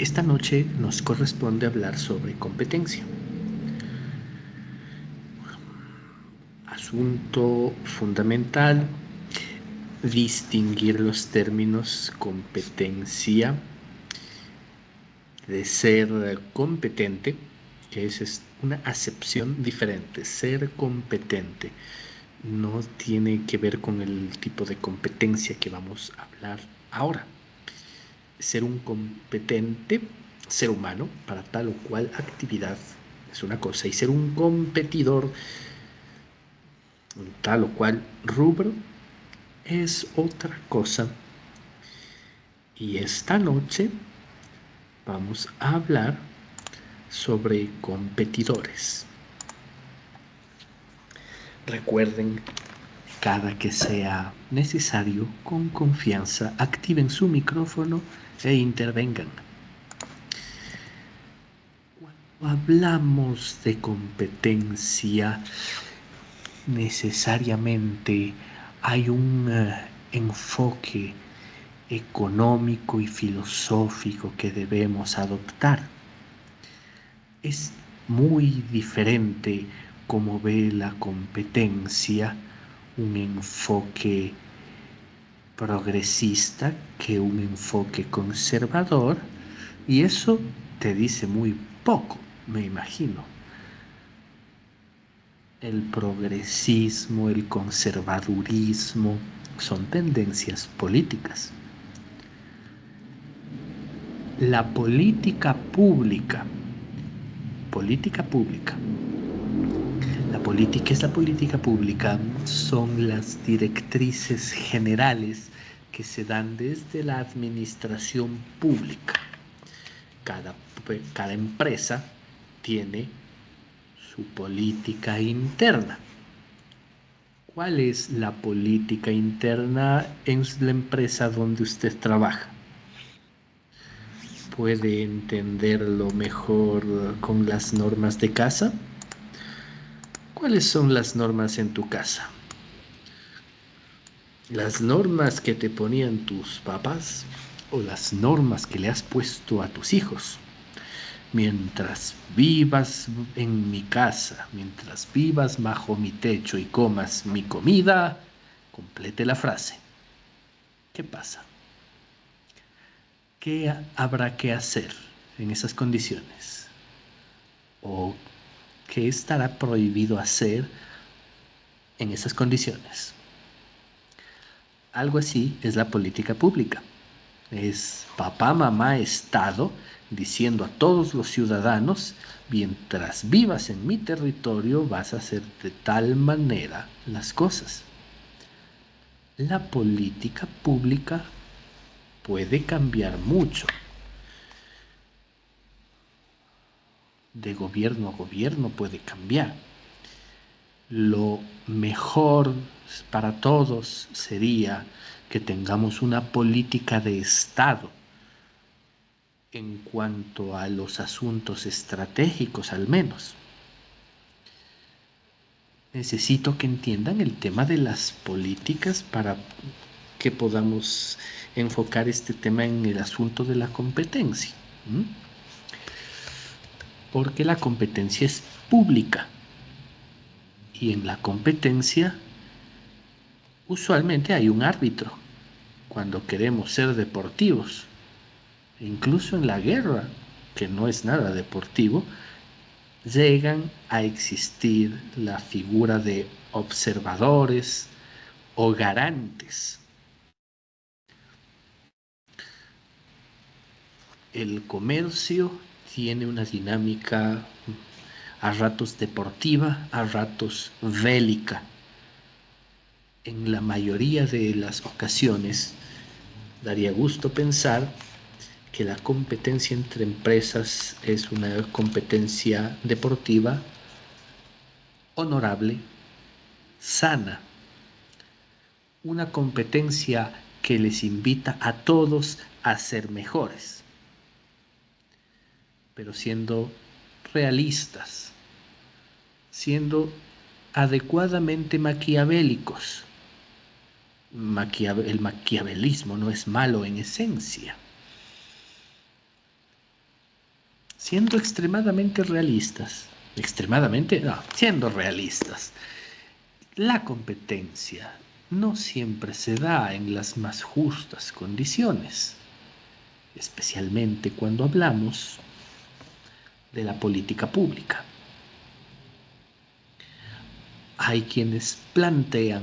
Esta noche nos corresponde hablar sobre competencia. Asunto fundamental, distinguir los términos competencia de ser competente, que es una acepción diferente. Ser competente no tiene que ver con el tipo de competencia que vamos a hablar ahora. Ser un competente ser humano para tal o cual actividad es una cosa, y ser un competidor en tal o cual rubro es otra cosa. Y esta noche vamos a hablar sobre competidores. Recuerden, cada que sea necesario, con confianza, activen su micrófono e intervengan. Cuando hablamos de competencia, necesariamente hay un enfoque económico y filosófico que debemos adoptar. Es muy diferente como ve la competencia un enfoque progresista que un enfoque conservador, y eso te dice muy poco, me imagino. El progresismo, el conservadurismo son tendencias políticas. La política pública, la política es la política pública, son las directrices generales que se dan desde la administración pública. Cada empresa tiene su política interna. ¿Cuál es la política interna en la empresa donde usted trabaja? ¿Puede entenderlo mejor con las normas de casa? ¿Cuáles son las normas en tu casa? ¿Las normas que te ponían tus papás o las normas que le has puesto a tus hijos? Mientras vivas en mi casa, mientras vivas bajo mi techo y comas mi comida, complete la frase. ¿Qué pasa? ¿Qué habrá que hacer en esas condiciones? ¿O qué estará prohibido hacer en esas condiciones? Algo así es la política pública. Es papá, mamá, Estado diciendo a todos los ciudadanos: mientras vivas en mi territorio vas a hacer de tal manera las cosas. La política pública puede cambiar mucho. De gobierno a gobierno puede cambiar. Lo mejor para todos sería que tengamos una política de Estado en cuanto a los asuntos estratégicos, al menos. Necesito que entiendan el tema de las políticas para que podamos enfocar este tema en el asunto de la competencia. Porque la competencia es pública. Y en la competencia usualmente hay un árbitro. Cuando queremos ser deportivos, incluso en la guerra, que no es nada deportivo, llegan a existir la figura de observadores o garantes. El comercio tiene una dinámica a ratos deportiva, a ratos bélica. En la mayoría de las ocasiones, daría gusto pensar que la competencia entre empresas es una competencia deportiva, honorable, sana. Una competencia que les invita a todos a ser mejores, pero siendo realistas, siendo adecuadamente maquiavélicos. El maquiavelismo no es malo en esencia. siendo extremadamente realistas, siendo realistas, la competencia no siempre se da en las más justas condiciones, especialmente cuando hablamos de la política pública. Hay quienes plantean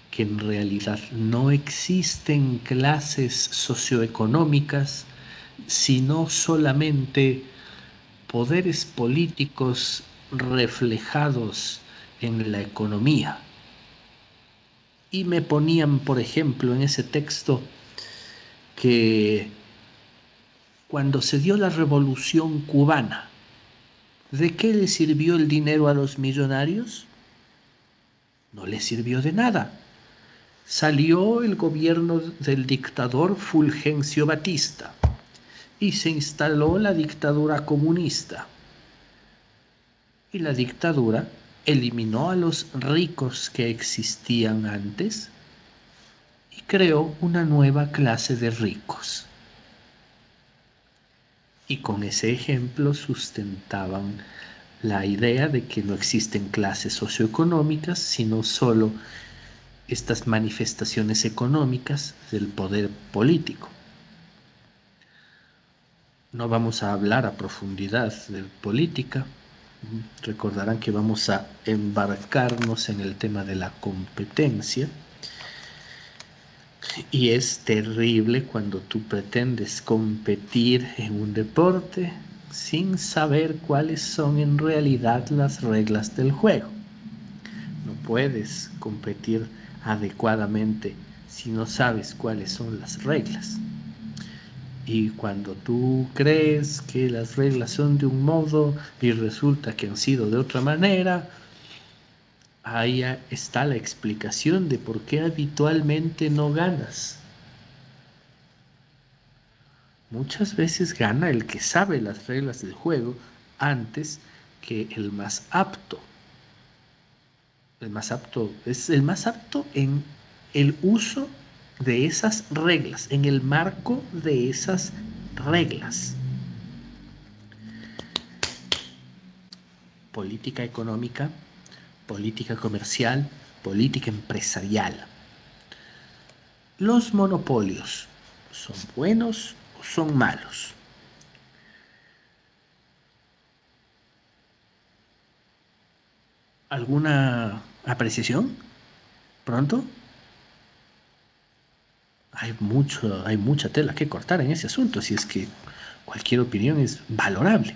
que en realidad no existen clases socioeconómicas, sino solamente poderes políticos reflejados en la economía. Y me ponían, por ejemplo, en ese texto que cuando se dio la Revolución Cubana, ¿de qué le sirvió el dinero a los millonarios? No les sirvió de nada. Salió el gobierno del dictador Fulgencio Batista y se instaló la dictadura comunista. Y la dictadura eliminó a los ricos que existían antes y creó una nueva clase de ricos. Y con ese ejemplo sustentaban la idea de que no existen clases socioeconómicas, sino solo estas manifestaciones económicas del poder político. No vamos a hablar a profundidad de política. Recordarán que vamos a embarcarnos en el tema de la competencia. Y es terrible cuando tú pretendes competir en un deporte sin saber cuáles son en realidad las reglas del juego. No puedes competir adecuadamente si no sabes cuáles son las reglas. Y cuando tú crees que las reglas son de un modo y resulta que han sido de otra manera, ahí está la explicación de por qué habitualmente no ganas. Muchas veces gana el que sabe las reglas del juego antes que el más apto. El más apto es el más apto en el uso de esas reglas, en el marco de esas reglas. Política económica, política comercial, política empresarial. ¿Los monopolios son buenos o son malos? ¿Alguna apreciación? ¿Pronto? Hay mucha tela que cortar en ese asunto, así es que cualquier opinión es valorable.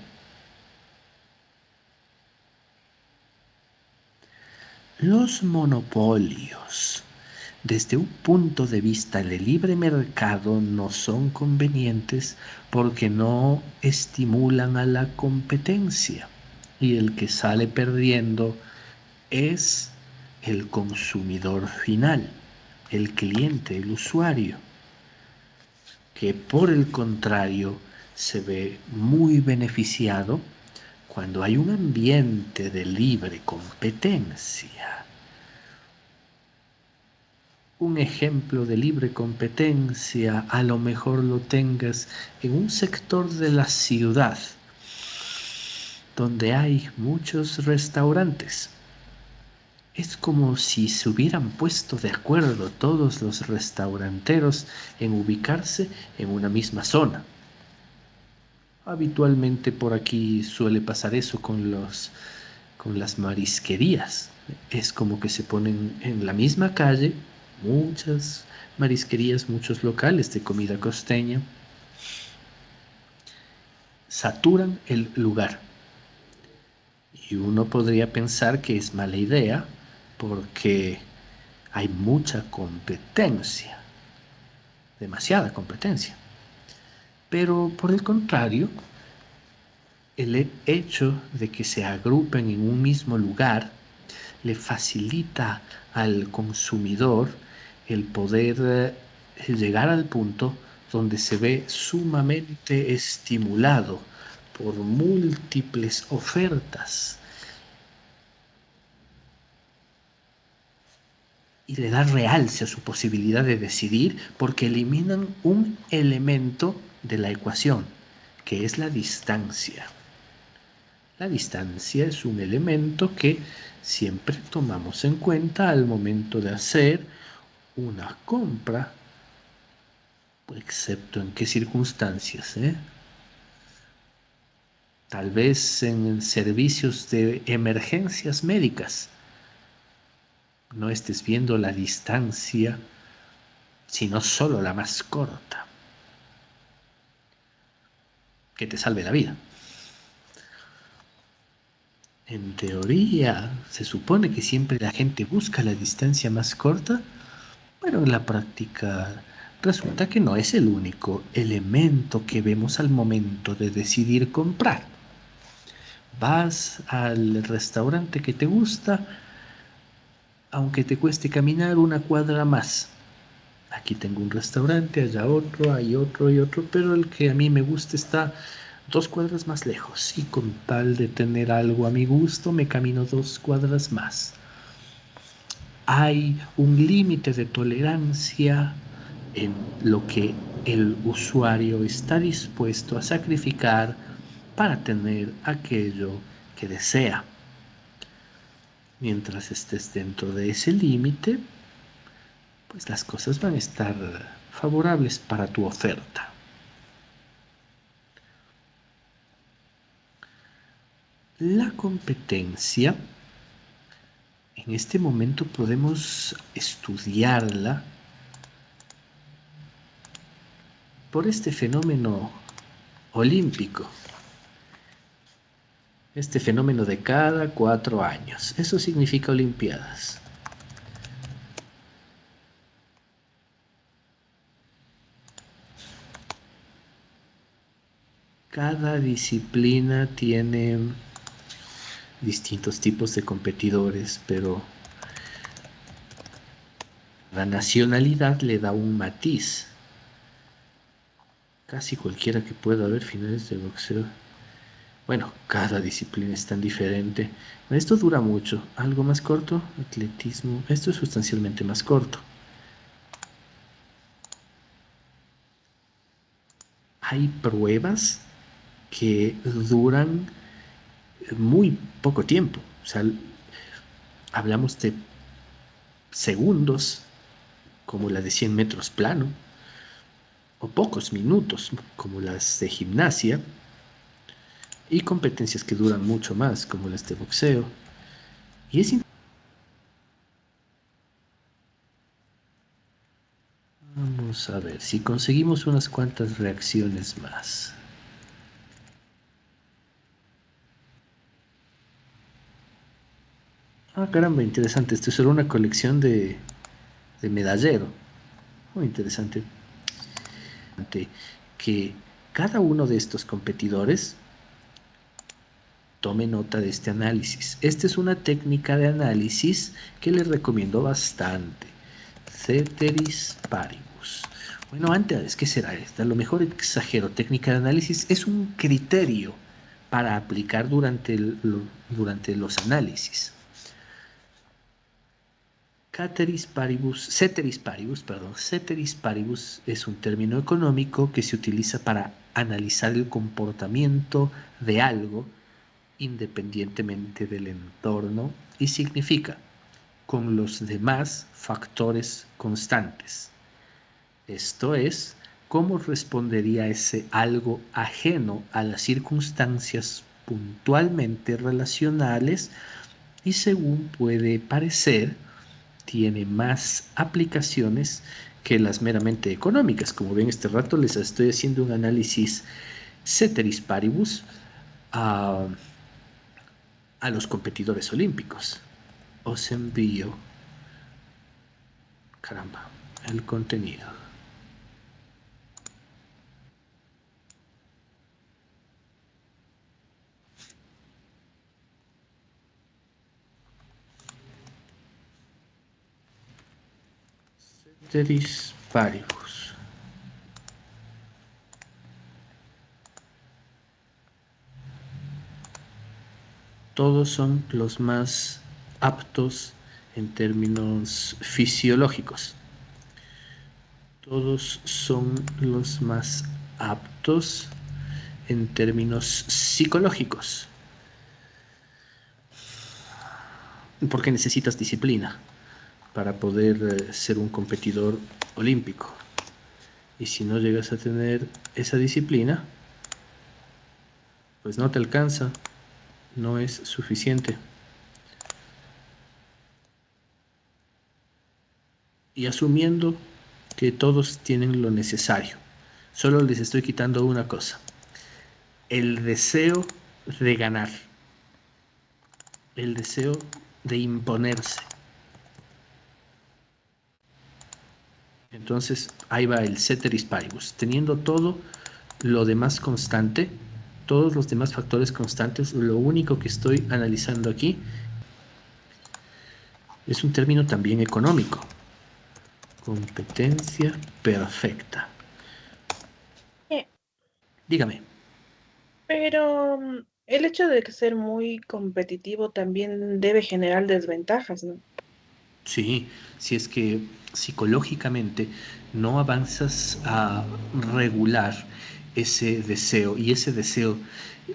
Los monopolios, desde un punto de vista de libre mercado, no son convenientes porque no estimulan a la competencia y el que sale perdiendo es el consumidor final, el cliente, el usuario, que por el contrario se ve muy beneficiado cuando hay un ambiente de libre competencia. Un ejemplo de libre competencia a lo mejor lo tengas en un sector de la ciudad donde hay muchos restaurantes. Es como si se hubieran puesto de acuerdo todos los restauranteros en ubicarse en una misma zona. Habitualmente por aquí suele pasar eso con las marisquerías. Es como que se ponen en la misma calle muchas marisquerías, muchos locales de comida costeña. Saturan el lugar. Y uno podría pensar que es mala idea porque hay mucha competencia, demasiada competencia. Pero por el contrario, el hecho de que se agrupen en un mismo lugar le facilita al consumidor el poder llegar al punto donde se ve sumamente estimulado por múltiples ofertas y le da realce a su posibilidad de decidir porque eliminan un elemento de la ecuación, ¿Qué es la distancia? La distancia es un elemento que siempre tomamos en cuenta al momento de hacer una compra, excepto en qué circunstancias, Tal vez en servicios de emergencias médicas no estés viendo la distancia, sino solo la más corta, que te salve la vida. En teoría, se supone que siempre la gente busca la distancia más corta, pero en la práctica resulta que no es el único elemento que vemos al momento de decidir comprar. Vas al restaurante que te gusta, aunque te cueste caminar una cuadra más. Aquí tengo un restaurante, allá otro, hay otro y otro, pero el que a mí me gusta está 2 cuadras más lejos, y con tal de tener algo a mi gusto me camino 2 cuadras más. Hay un límite de tolerancia en lo que el usuario está dispuesto a sacrificar para tener aquello que desea. Mientras estés dentro de ese límite, pues las cosas van a estar favorables para tu oferta. La competencia, en este momento podemos estudiarla por este fenómeno olímpico, este fenómeno de cada 4 años. Eso significa Olimpiadas. Cada disciplina tiene distintos tipos de competidores, pero la nacionalidad le da un matiz. Casi cualquiera que pueda haber finales de boxeo. Bueno, cada disciplina es tan diferente. Esto dura mucho. Algo más corto, atletismo. Esto es sustancialmente más corto. Hay pruebas que duran muy poco tiempo. O sea, hablamos de segundos, como la de 100 metros plano, o pocos minutos, como las de gimnasia, y competencias que duran mucho más, como las de boxeo. Y es Vamos a ver si conseguimos unas cuantas reacciones más. Ah, caramba, interesante. Esto es solo una colección de medallero. Muy interesante. Que cada uno de estos competidores tome nota de este análisis. Esta es una técnica de análisis que les recomiendo bastante. Ceteris paribus. Bueno, antes, ¿qué será esta? A lo mejor exagero. Técnica de análisis es un criterio para aplicar durante los análisis. Ceteris paribus es un término económico que se utiliza para analizar el comportamiento de algo independientemente del entorno y significa con los demás factores constantes. Esto es, cómo respondería ese algo ajeno a las circunstancias puntualmente relacionales y, según puede parecer, tiene más aplicaciones que las meramente económicas. Como ven, este rato les estoy haciendo un análisis ceteris paribus a los competidores olímpicos. Os envío, caramba, el contenido. Ceteris paribus. Todos son los más aptos en términos fisiológicos. Todos son los más aptos en términos psicológicos, porque necesitas disciplina para poder ser un competidor olímpico. Y si no llegas a tener esa disciplina, pues no te alcanza, no es suficiente. Y asumiendo que todos tienen lo necesario, solo les estoy quitando una cosa: el deseo de ganar, el deseo de imponerse. Entonces ahí va el ceteris paribus, teniendo todo lo demás constante, todos los demás factores constantes. Lo único que estoy analizando aquí es un término también económico: competencia perfecta. Dígame. Pero el hecho de que ser muy competitivo también debe generar desventajas, ¿no? Sí, si es que psicológicamente no avanzas a regular ese deseo, y ese deseo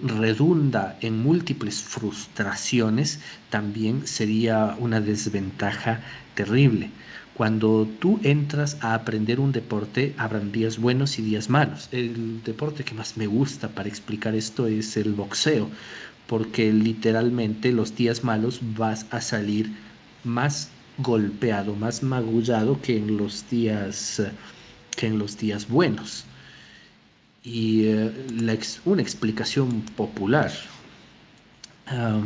redunda en múltiples frustraciones, también sería una desventaja terrible. Cuando tú entras a aprender un deporte, habrán días buenos y días malos. El deporte que más me gusta para explicar esto es el boxeo, porque literalmente los días malos vas a salir más golpeado, más magullado que en los días buenos. Y una explicación popular uh,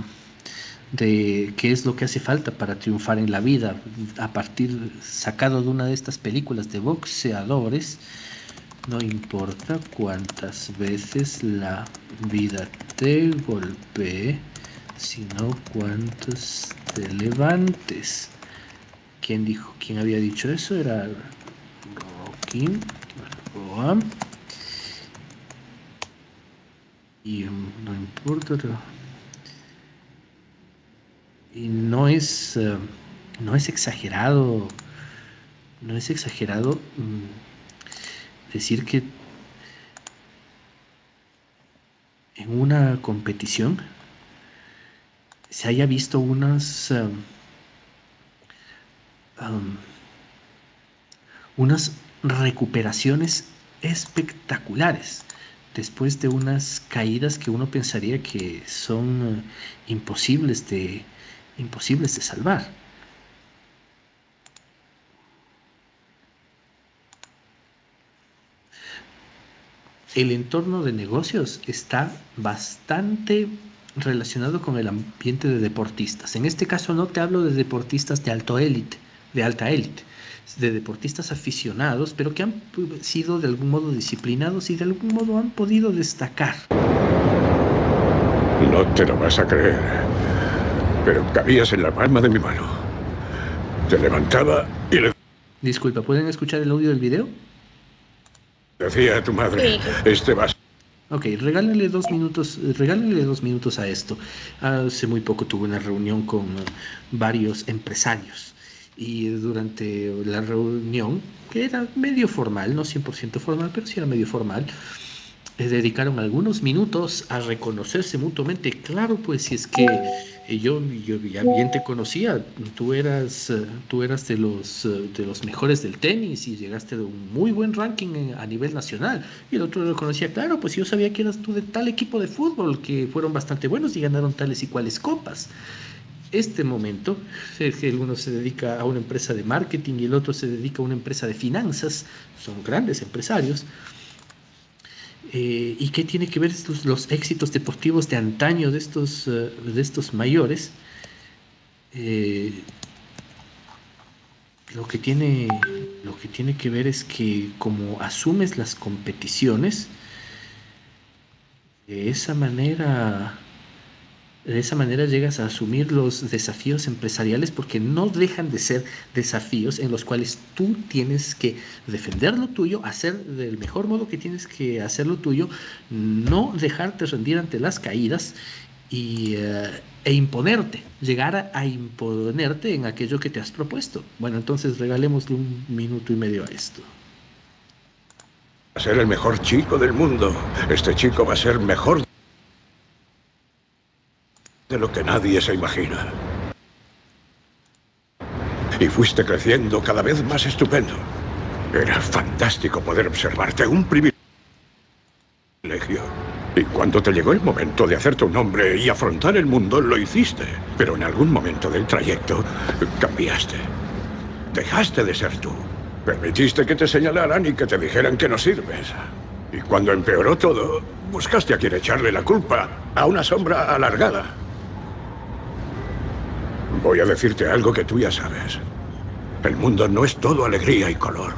de qué es lo que hace falta para triunfar en la vida, a partir sacado de una de estas películas de boxeadores: no importa cuántas veces la vida te golpee, sino cuántas te levantes. ¿Quién dijo? ¿Quién había dicho eso? Era Rocky Balboa. Y no importa. Y no es exagerado. No es exagerado decir que en una competición se haya visto unas recuperaciones espectaculares después de unas caídas que uno pensaría que son imposibles de salvar. El entorno de negocios está bastante relacionado con el ambiente de deportistas. En este caso no te hablo de deportistas de alta élite, de deportistas aficionados, pero que han sido de algún modo disciplinados y de algún modo han podido destacar. No te lo vas a creer, pero cabías en la palma de mi mano. Te levantaba y le Disculpa, ¿pueden escuchar el audio del video? decía a tu madre, este va. Ok, regálenle 2 minutos a esto. Hace muy poco tuve una reunión con varios empresarios, y durante la reunión, que era medio formal, no 100% formal, pero sí era medio formal, dedicaron algunos minutos a reconocerse mutuamente. Claro, pues si es que yo ya bien te conocía, tú eras de los mejores del tenis y llegaste de un muy buen ranking a nivel nacional. Y el otro lo conocía: claro, pues yo sabía que eras tú de tal equipo de fútbol, que fueron bastante buenos y ganaron tales y cuales copas. Este momento, es que el uno se dedica a una empresa de marketing y el otro se dedica a una empresa de finanzas, son grandes empresarios. ¿Y qué tiene que ver los éxitos deportivos de antaño de estos mayores? Eh, lo que tiene, lo que tiene que ver es que, como asumes las competiciones de esa manera, llegas a asumir los desafíos empresariales, porque no dejan de ser desafíos en los cuales tú tienes que defender lo tuyo, hacer del mejor modo que tienes que hacer lo tuyo, no dejarte rendir ante las caídas e imponerte, llegar a imponerte en aquello que te has propuesto. Bueno, entonces regalémosle 1 minuto y medio a esto. a ser el mejor chico del mundo. Este chico va a ser mejor de lo que nadie se imagina. Y fuiste creciendo cada vez más estupendo. Era fantástico poder observarte, un privilegio. Y cuando te llegó el momento de hacerte un hombre y afrontar el mundo, lo hiciste. Pero en algún momento del trayecto cambiaste. Dejaste de ser tú. Permitiste que te señalaran y que te dijeran que no sirves. Y cuando empeoró todo, buscaste a quien echarle la culpa, a una sombra alargada. Voy a decirte algo que tú ya sabes. El mundo no es todo alegría y color.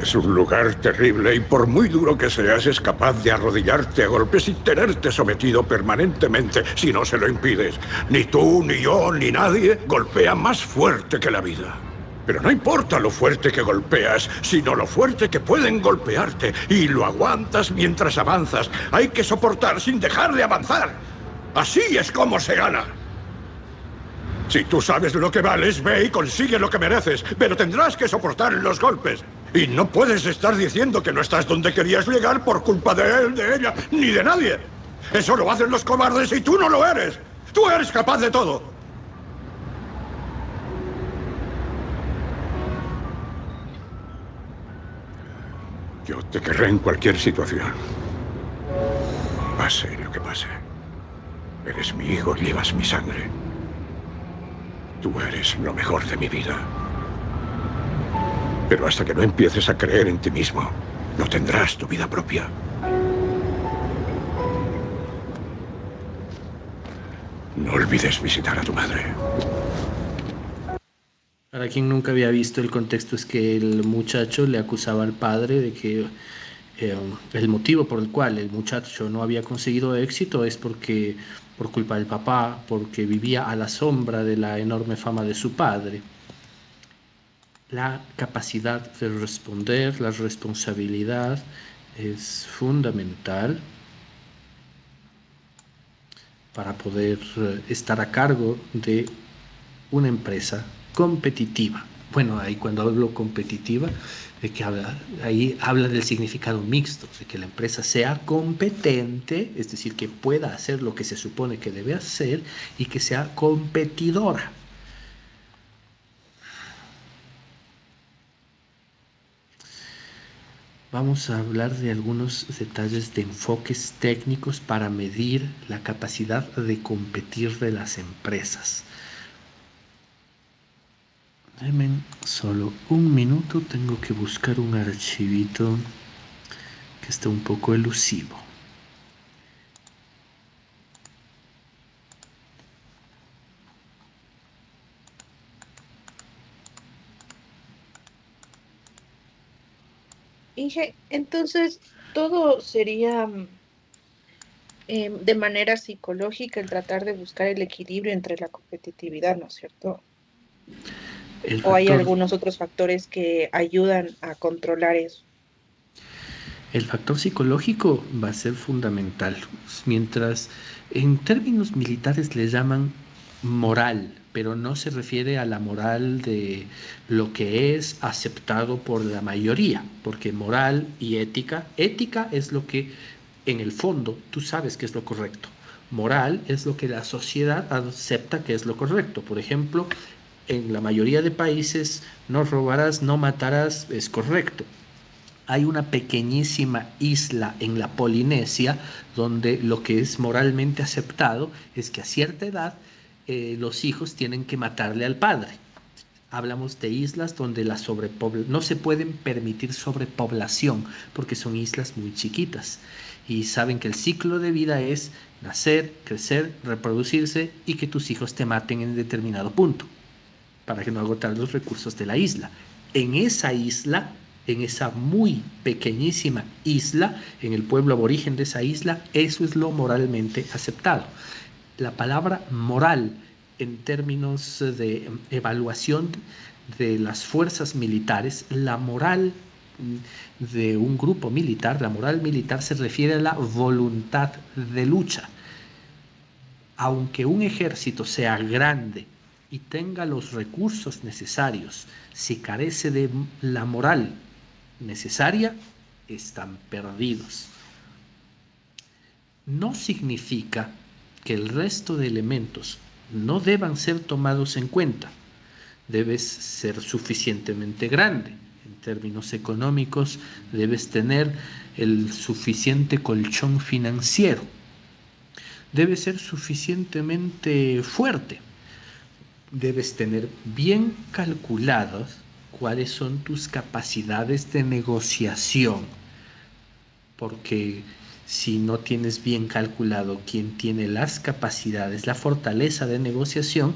Es un lugar terrible y por muy duro que seas, es capaz de arrodillarte a golpes y tenerte sometido permanentemente si no se lo impides. Ni tú, ni yo, ni nadie golpea más fuerte que la vida. Pero no importa lo fuerte que golpeas, sino lo fuerte que pueden golpearte. Y lo aguantas mientras avanzas. Hay que soportar sin dejar de avanzar. Así es como se gana. Si tú sabes lo que vales, ve y consigue lo que mereces. Pero tendrás que soportar los golpes. Y no puedes estar diciendo que no estás donde querías llegar por culpa de él, de ella, ni de nadie. Eso lo hacen los cobardes y tú no lo eres. Tú eres capaz de todo. Yo te querré en cualquier situación. Pase lo que pase. Eres mi hijo y llevas mi sangre. Tú eres lo mejor de mi vida. Pero hasta que no empieces a creer en ti mismo, no tendrás tu vida propia. No olvides visitar a tu madre. Para quien nunca había visto, el contexto es que el muchacho le acusaba al padre de que el motivo por el cual el muchacho no había conseguido éxito es porque por culpa del papá, porque vivía a la sombra de la enorme fama de su padre. La capacidad de responder, la responsabilidad es fundamental para poder estar a cargo de una empresa competitiva. Bueno, ahí cuando hablo competitiva, de que ahí habla del significado mixto, de que la empresa sea competente, es decir, que pueda hacer lo que se supone que debe hacer y que sea competidora. Vamos a hablar de algunos detalles de enfoques técnicos para medir la capacidad de competir de las empresas. Denme solo un minuto, tengo que buscar un archivito que está un poco elusivo. Inge, entonces todo sería de manera psicológica el tratar de buscar el equilibrio entre la competitividad, ¿no es cierto? ¿O hay algunos otros factores que ayudan a controlar eso? El factor psicológico va a ser fundamental, mientras en términos militares le llaman moral, pero no se refiere a la moral de lo que es aceptado por la mayoría, porque moral y ética es lo que en el fondo tú sabes que es lo correcto. Moral es lo que la sociedad acepta que es lo correcto. Por ejemplo, en la mayoría de países no robarás, no matarás, es correcto. Hay una pequeñísima isla en la Polinesia donde lo que es moralmente aceptado es que a cierta edad los hijos tienen que matarle al padre. Hablamos de islas donde no se pueden permitir sobrepoblación porque son islas muy chiquitas y saben que el ciclo de vida es nacer, crecer, reproducirse y que tus hijos te maten en determinado punto para que no agotar los recursos de la isla. En esa isla, en esa muy pequeñísima isla, en el pueblo aborigen de esa isla, eso es lo moralmente aceptado. La palabra moral en términos de evaluación de las fuerzas militares, la moral de un grupo militar, la moral militar se refiere a la voluntad de lucha. Aunque un ejército sea grande y tenga los recursos necesarios, si carece de la moral necesaria, están perdidos. No significa que el resto de elementos no deban ser tomados en cuenta. Debes ser suficientemente grande. En términos económicos, debes tener el suficiente colchón financiero. Debes ser suficientemente fuerte. Debes tener bien calculadas cuáles son tus capacidades de negociación, porque si no tienes bien calculado quién tiene las capacidades, la fortaleza de negociación,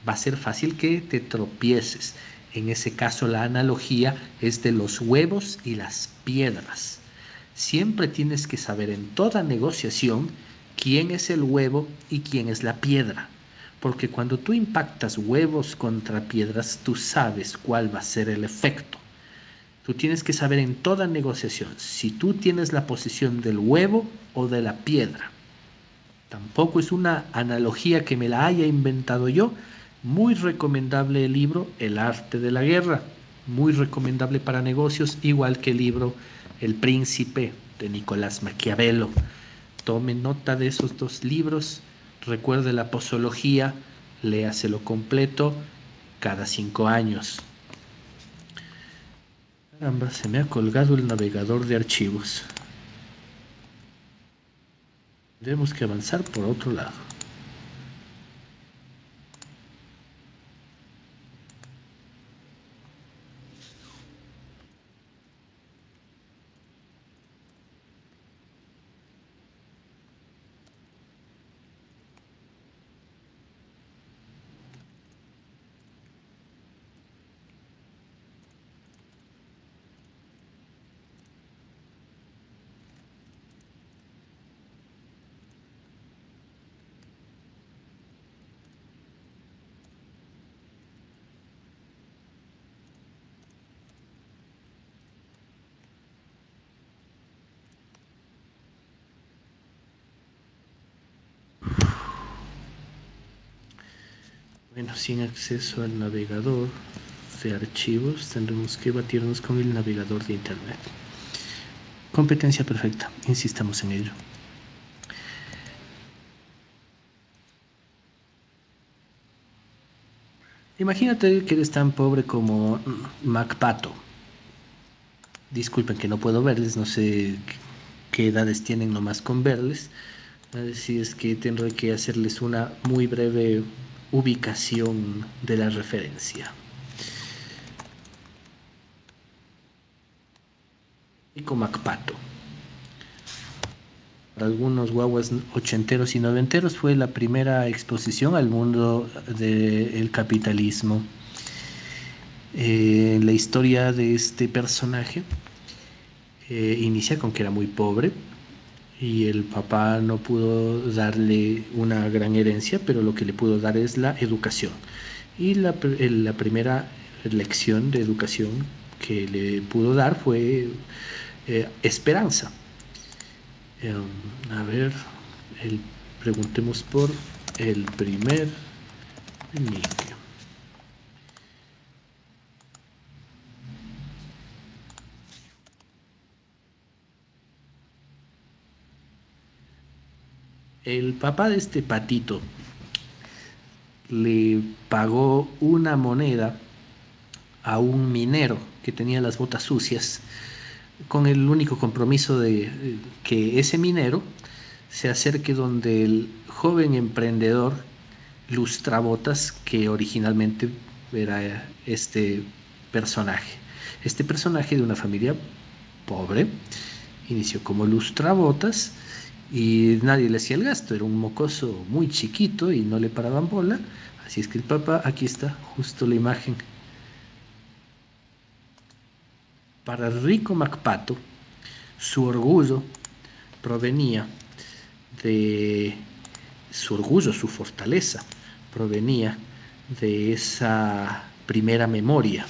va a ser fácil que te tropieces. En ese caso, la analogía es de los huevos y las piedras. Siempre tienes que saber en toda negociación quién es el huevo y quién es la piedra. Porque cuando tú impactas huevos contra piedras, tú sabes cuál va a ser el efecto. Tú tienes que saber en toda negociación si tú tienes la posición del huevo o de la piedra. Tampoco es una analogía que me la haya inventado yo. Muy recomendable el libro El arte de la guerra. Muy recomendable para negocios, igual que el libro El príncipe de Nicolás Maquiavelo. Tome nota de esos dos libros. Recuerde la posología. Léaselo completo cada 5 años. Caramba, se me ha colgado el navegador de archivos. Tenemos que avanzar por otro lado. Bueno, sin acceso al navegador de archivos, tendremos que batirnos con el navegador de internet. Competencia perfecta, insistamos en ello. Imagínate que eres tan pobre como MacPato. Disculpen que no puedo verles, no sé qué edades tienen nomás con verles. Así es que tendré que hacerles una muy breve ubicación de la referencia. Rico MacPato. Para algunos guaguas ochenteros y noventeros fue la primera exposición al mundo del capitalismo. La historia de este personaje inicia con que era muy pobre y el papá no pudo darle una gran herencia, pero lo que le pudo dar es la educación. Y la primera lección de educación que le pudo dar fue esperanza. A ver, preguntemos por el primer niño. El papá de este patito le pagó una moneda a un minero que tenía las botas sucias, con el único compromiso de que ese minero se acerque donde el joven emprendedor lustrabotas, que originalmente era este personaje. Este personaje de una familia pobre inició como lustrabotas y nadie le hacía el gasto, era un mocoso muy chiquito y no le paraban bola. Así es que el papá, aquí está justo la imagen. Para Rico MacPato, su orgullo provenía de su orgullo, su fortaleza, provenía de esa primera memoria.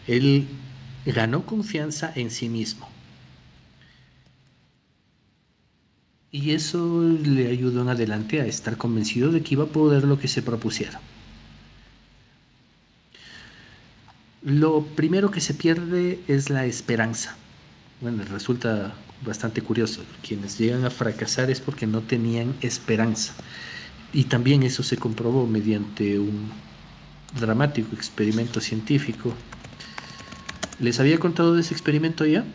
Él ganó confianza en sí mismo. Y Y eso le ayudó en adelante a estar convencido de que iba a poder lo que se propusiera. Lo primero que se pierde es la esperanza. Bueno, resulta bastante curioso. Quienes llegan a fracasar es porque no tenían esperanza. Y también eso se comprobó mediante un dramático experimento científico. ¿Les había contado de ese experimento ya?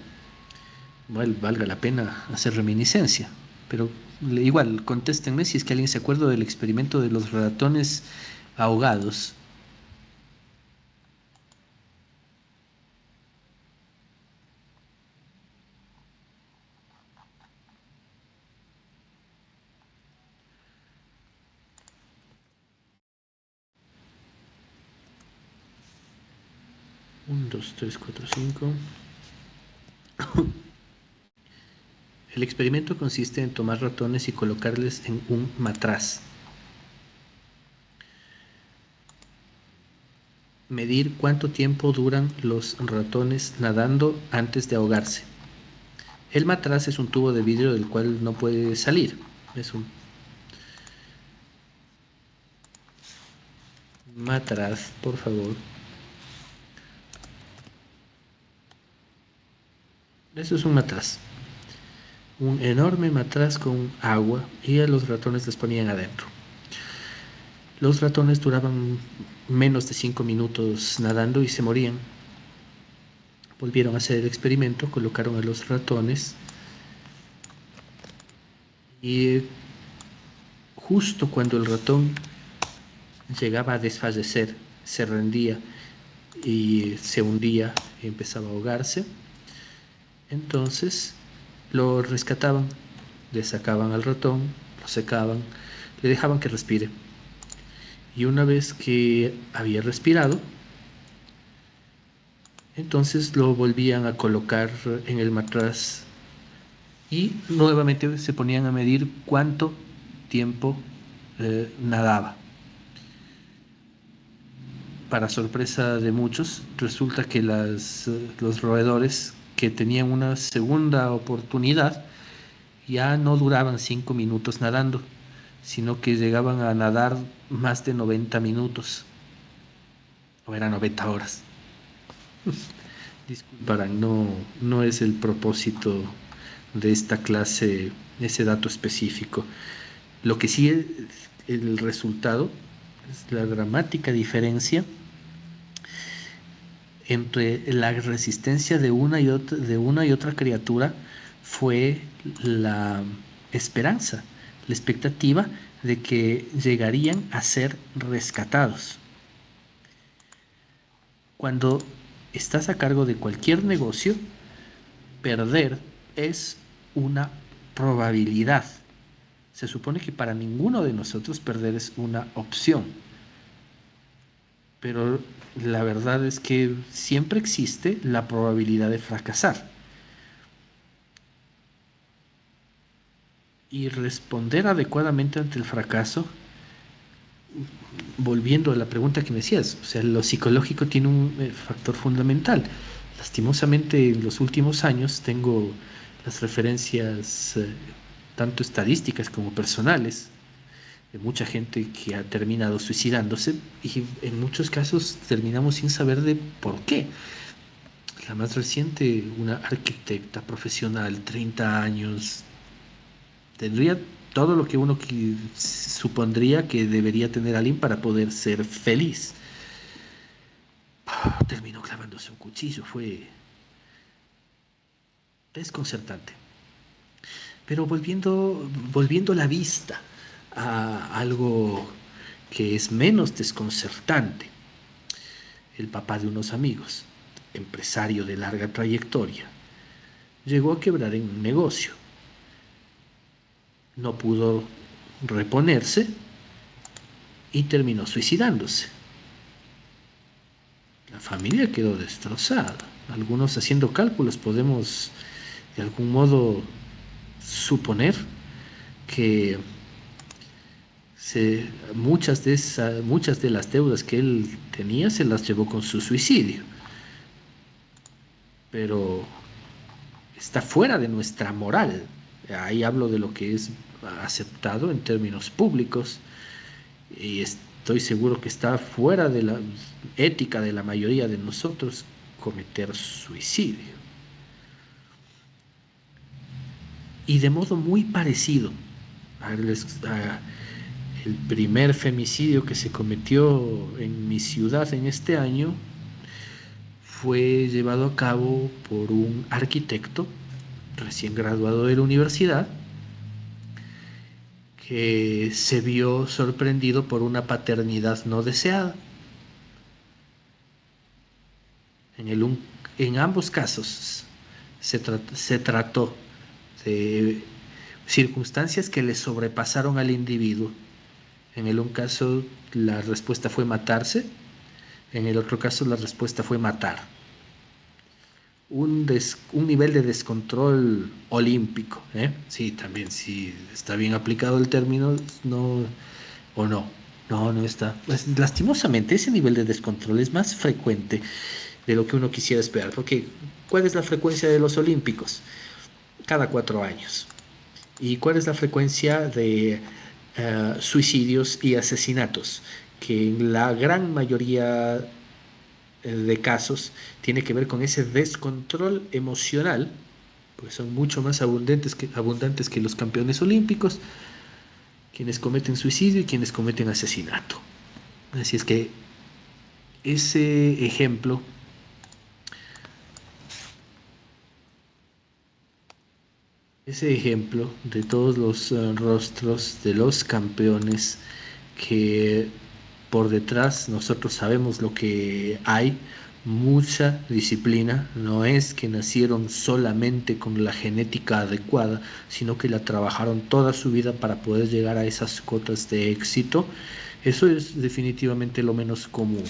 Bueno, valga la pena hacer reminiscencia, pero igual, contéstenme si es que alguien se acuerda del experimento de los ratones ahogados. Un, dos, tres, cuatro, cinco. El experimento consiste en tomar ratones y colocarles en un matraz. Medir cuánto tiempo duran los ratones nadando antes de ahogarse. El matraz es un tubo de vidrio del cual no puede salir. Es un matraz, por favor. Eso es un matraz. Un enorme matraz con agua y a los ratones les ponían adentro. Los ratones duraban menos de 5 minutos nadando y se morían. Volvieron a hacer el experimento, colocaron a los ratones y justo cuando el ratón llegaba a desfallecer, se rendía y se hundía y empezaba a ahogarse, entonces lo rescataban, le sacaban al ratón, lo secaban, le dejaban que respire. Y una vez que había respirado, entonces lo volvían a colocar en el matraz y nuevamente se ponían a medir cuánto tiempo nadaba. Para sorpresa de muchos, resulta que los roedores que tenían una segunda oportunidad ya no duraban 5 minutos nadando, sino que llegaban a nadar más de 90 minutos, o eran 90 horas. Disculparán, no es el propósito de esta clase ese dato específico. Lo que sí es el resultado es la dramática diferencia entre la resistencia de una y otra criatura fue la esperanza, la expectativa de que llegarían a ser rescatados. Cuando estás a cargo de cualquier negocio, perder es una probabilidad. Se supone que para ninguno de nosotros perder es una opción. Pero la verdad es que siempre existe la probabilidad de fracasar. Y responder adecuadamente ante el fracaso, volviendo a la pregunta que me decías, o sea, lo psicológico tiene un factor fundamental. Lastimosamente, en los últimos años tengo las referencias tanto estadísticas como personales de mucha gente que ha terminado suicidándose y en muchos casos terminamos sin saber de por qué. La más reciente, una arquitecta profesional, 30 años, tendría todo lo que uno supondría que debería tener alguien para poder ser feliz. Terminó clavándose un cuchillo, fue desconcertante. Pero volviendo la vista a algo que es menos desconcertante, el papá de unos amigos, empresario de larga trayectoria, llegó a quebrar en un negocio. No pudo reponerse y terminó suicidándose. La familia quedó destrozada. Algunos haciendo cálculos podemos de algún modo suponer que muchas de las deudas que él tenía se las llevó con su suicidio. Pero está fuera de nuestra moral Ahí hablo de lo que es aceptado en términos públicos, y estoy seguro que está fuera de la ética de la mayoría de nosotros cometer suicidio. Y de modo muy parecido el primer femicidio que se cometió en mi ciudad en este año fue llevado a cabo por un arquitecto recién graduado de la universidad que se vio sorprendido por una paternidad no deseada. En ambos casos se trató de circunstancias que le sobrepasaron al individuo. En el un caso la respuesta fue matarse, en el otro caso la respuesta fue matar. Un nivel de descontrol olímpico, ¿eh? Sí, también, sí, está bien aplicado el término, no, o no. No está. Pues, lastimosamente, ese nivel de descontrol es más frecuente de lo que uno quisiera esperar. Porque, ¿cuál es la frecuencia de los olímpicos? Cada 4 años. ¿Y cuál es la frecuencia de suicidios y asesinatos? Que en la gran mayoría de casos tiene que ver con ese descontrol emocional, porque son mucho más abundantes que los campeones olímpicos, quienes cometen suicidio y quienes cometen asesinato. Así es que ese ejemplo de todos los rostros de los campeones, que por detrás nosotros sabemos lo que hay, mucha disciplina. No es que nacieron solamente con la genética adecuada, sino que la trabajaron toda su vida para poder llegar a esas cotas de éxito. Eso es definitivamente lo menos común.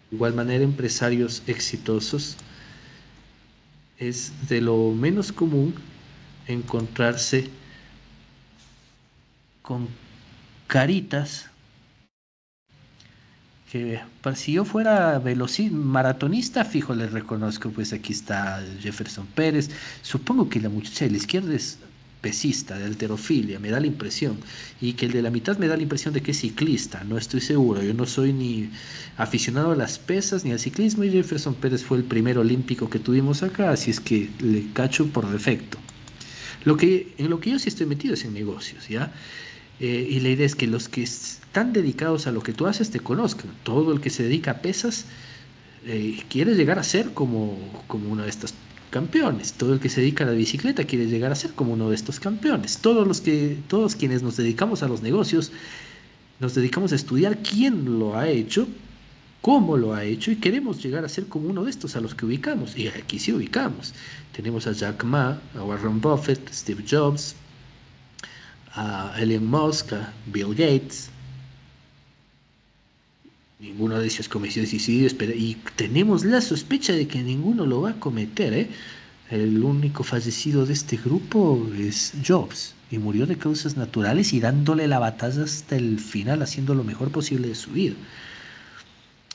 De igual manera, empresarios exitosos, es de lo menos común encontrarse con caritas que, si yo fuera maratonista, fijo, le reconozco, pues aquí está Jefferson Pérez. Supongo que la muchacha de la izquierda es pesista, de halterofilia, me da la impresión, y que el de la mitad me da la impresión de que es ciclista, no estoy seguro, yo no soy ni aficionado a las pesas ni al ciclismo, y Jefferson Pérez fue el primer olímpico que tuvimos acá, así es que le cacho por defecto. En lo que yo sí estoy metido es en negocios, ¿ya? Y la idea es que los que están dedicados a lo que tú haces te conozcan. Todo el que se dedica a pesas quiere llegar a ser como uno de estos campeones. Todo el que se dedica a la bicicleta quiere llegar a ser como uno de estos campeones. Todos quienes nos dedicamos a los negocios, nos dedicamos a estudiar quién lo ha hecho, cómo lo ha hecho, y queremos llegar a ser como uno de estos a los que ubicamos. Y aquí sí ubicamos. Tenemos a Jack Ma, a Warren Buffett, Steve Jobs, a Elon Musk, a Bill Gates. Ninguno de ellos cometió suicidio, y tenemos la sospecha de que ninguno lo va a cometer, ¿eh? El único fallecido de este grupo es Jobs, y murió de causas naturales y dándole la batalla hasta el final, haciendo lo mejor posible de su vida.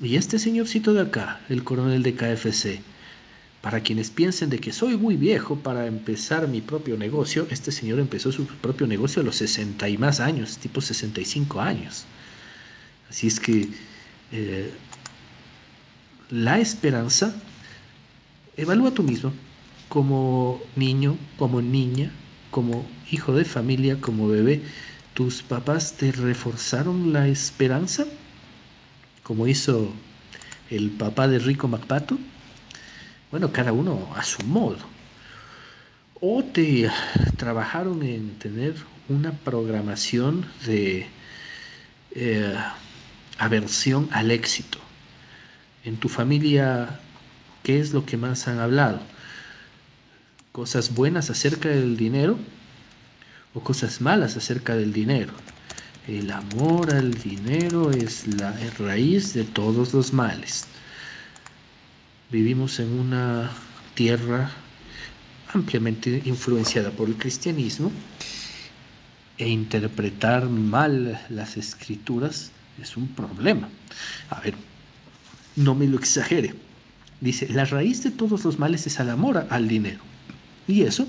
Y este señorcito de acá, el coronel de KFC, para quienes piensen de que soy muy viejo para empezar mi propio negocio, este señor empezó su propio negocio a los 60 y más años, tipo 65 años. Así es que la esperanza, evalúa tú mismo, como niño, como niña, como hijo de familia, como bebé. ¿Tus papás te reforzaron la esperanza, como hizo el papá de Rico McPato? Bueno, cada uno a su modo. ¿O te trabajaron en tener una programación de aversión al éxito? En tu familia, ¿qué es lo que más han hablado? ¿Cosas buenas acerca del dinero o cosas malas acerca del dinero? El amor al dinero es la raíz de todos los males. Vivimos en una tierra ampliamente influenciada por el cristianismo, e interpretar mal las escrituras es un problema. A ver, no me lo exagere. Dice, la raíz de todos los males es el amor al dinero. Y eso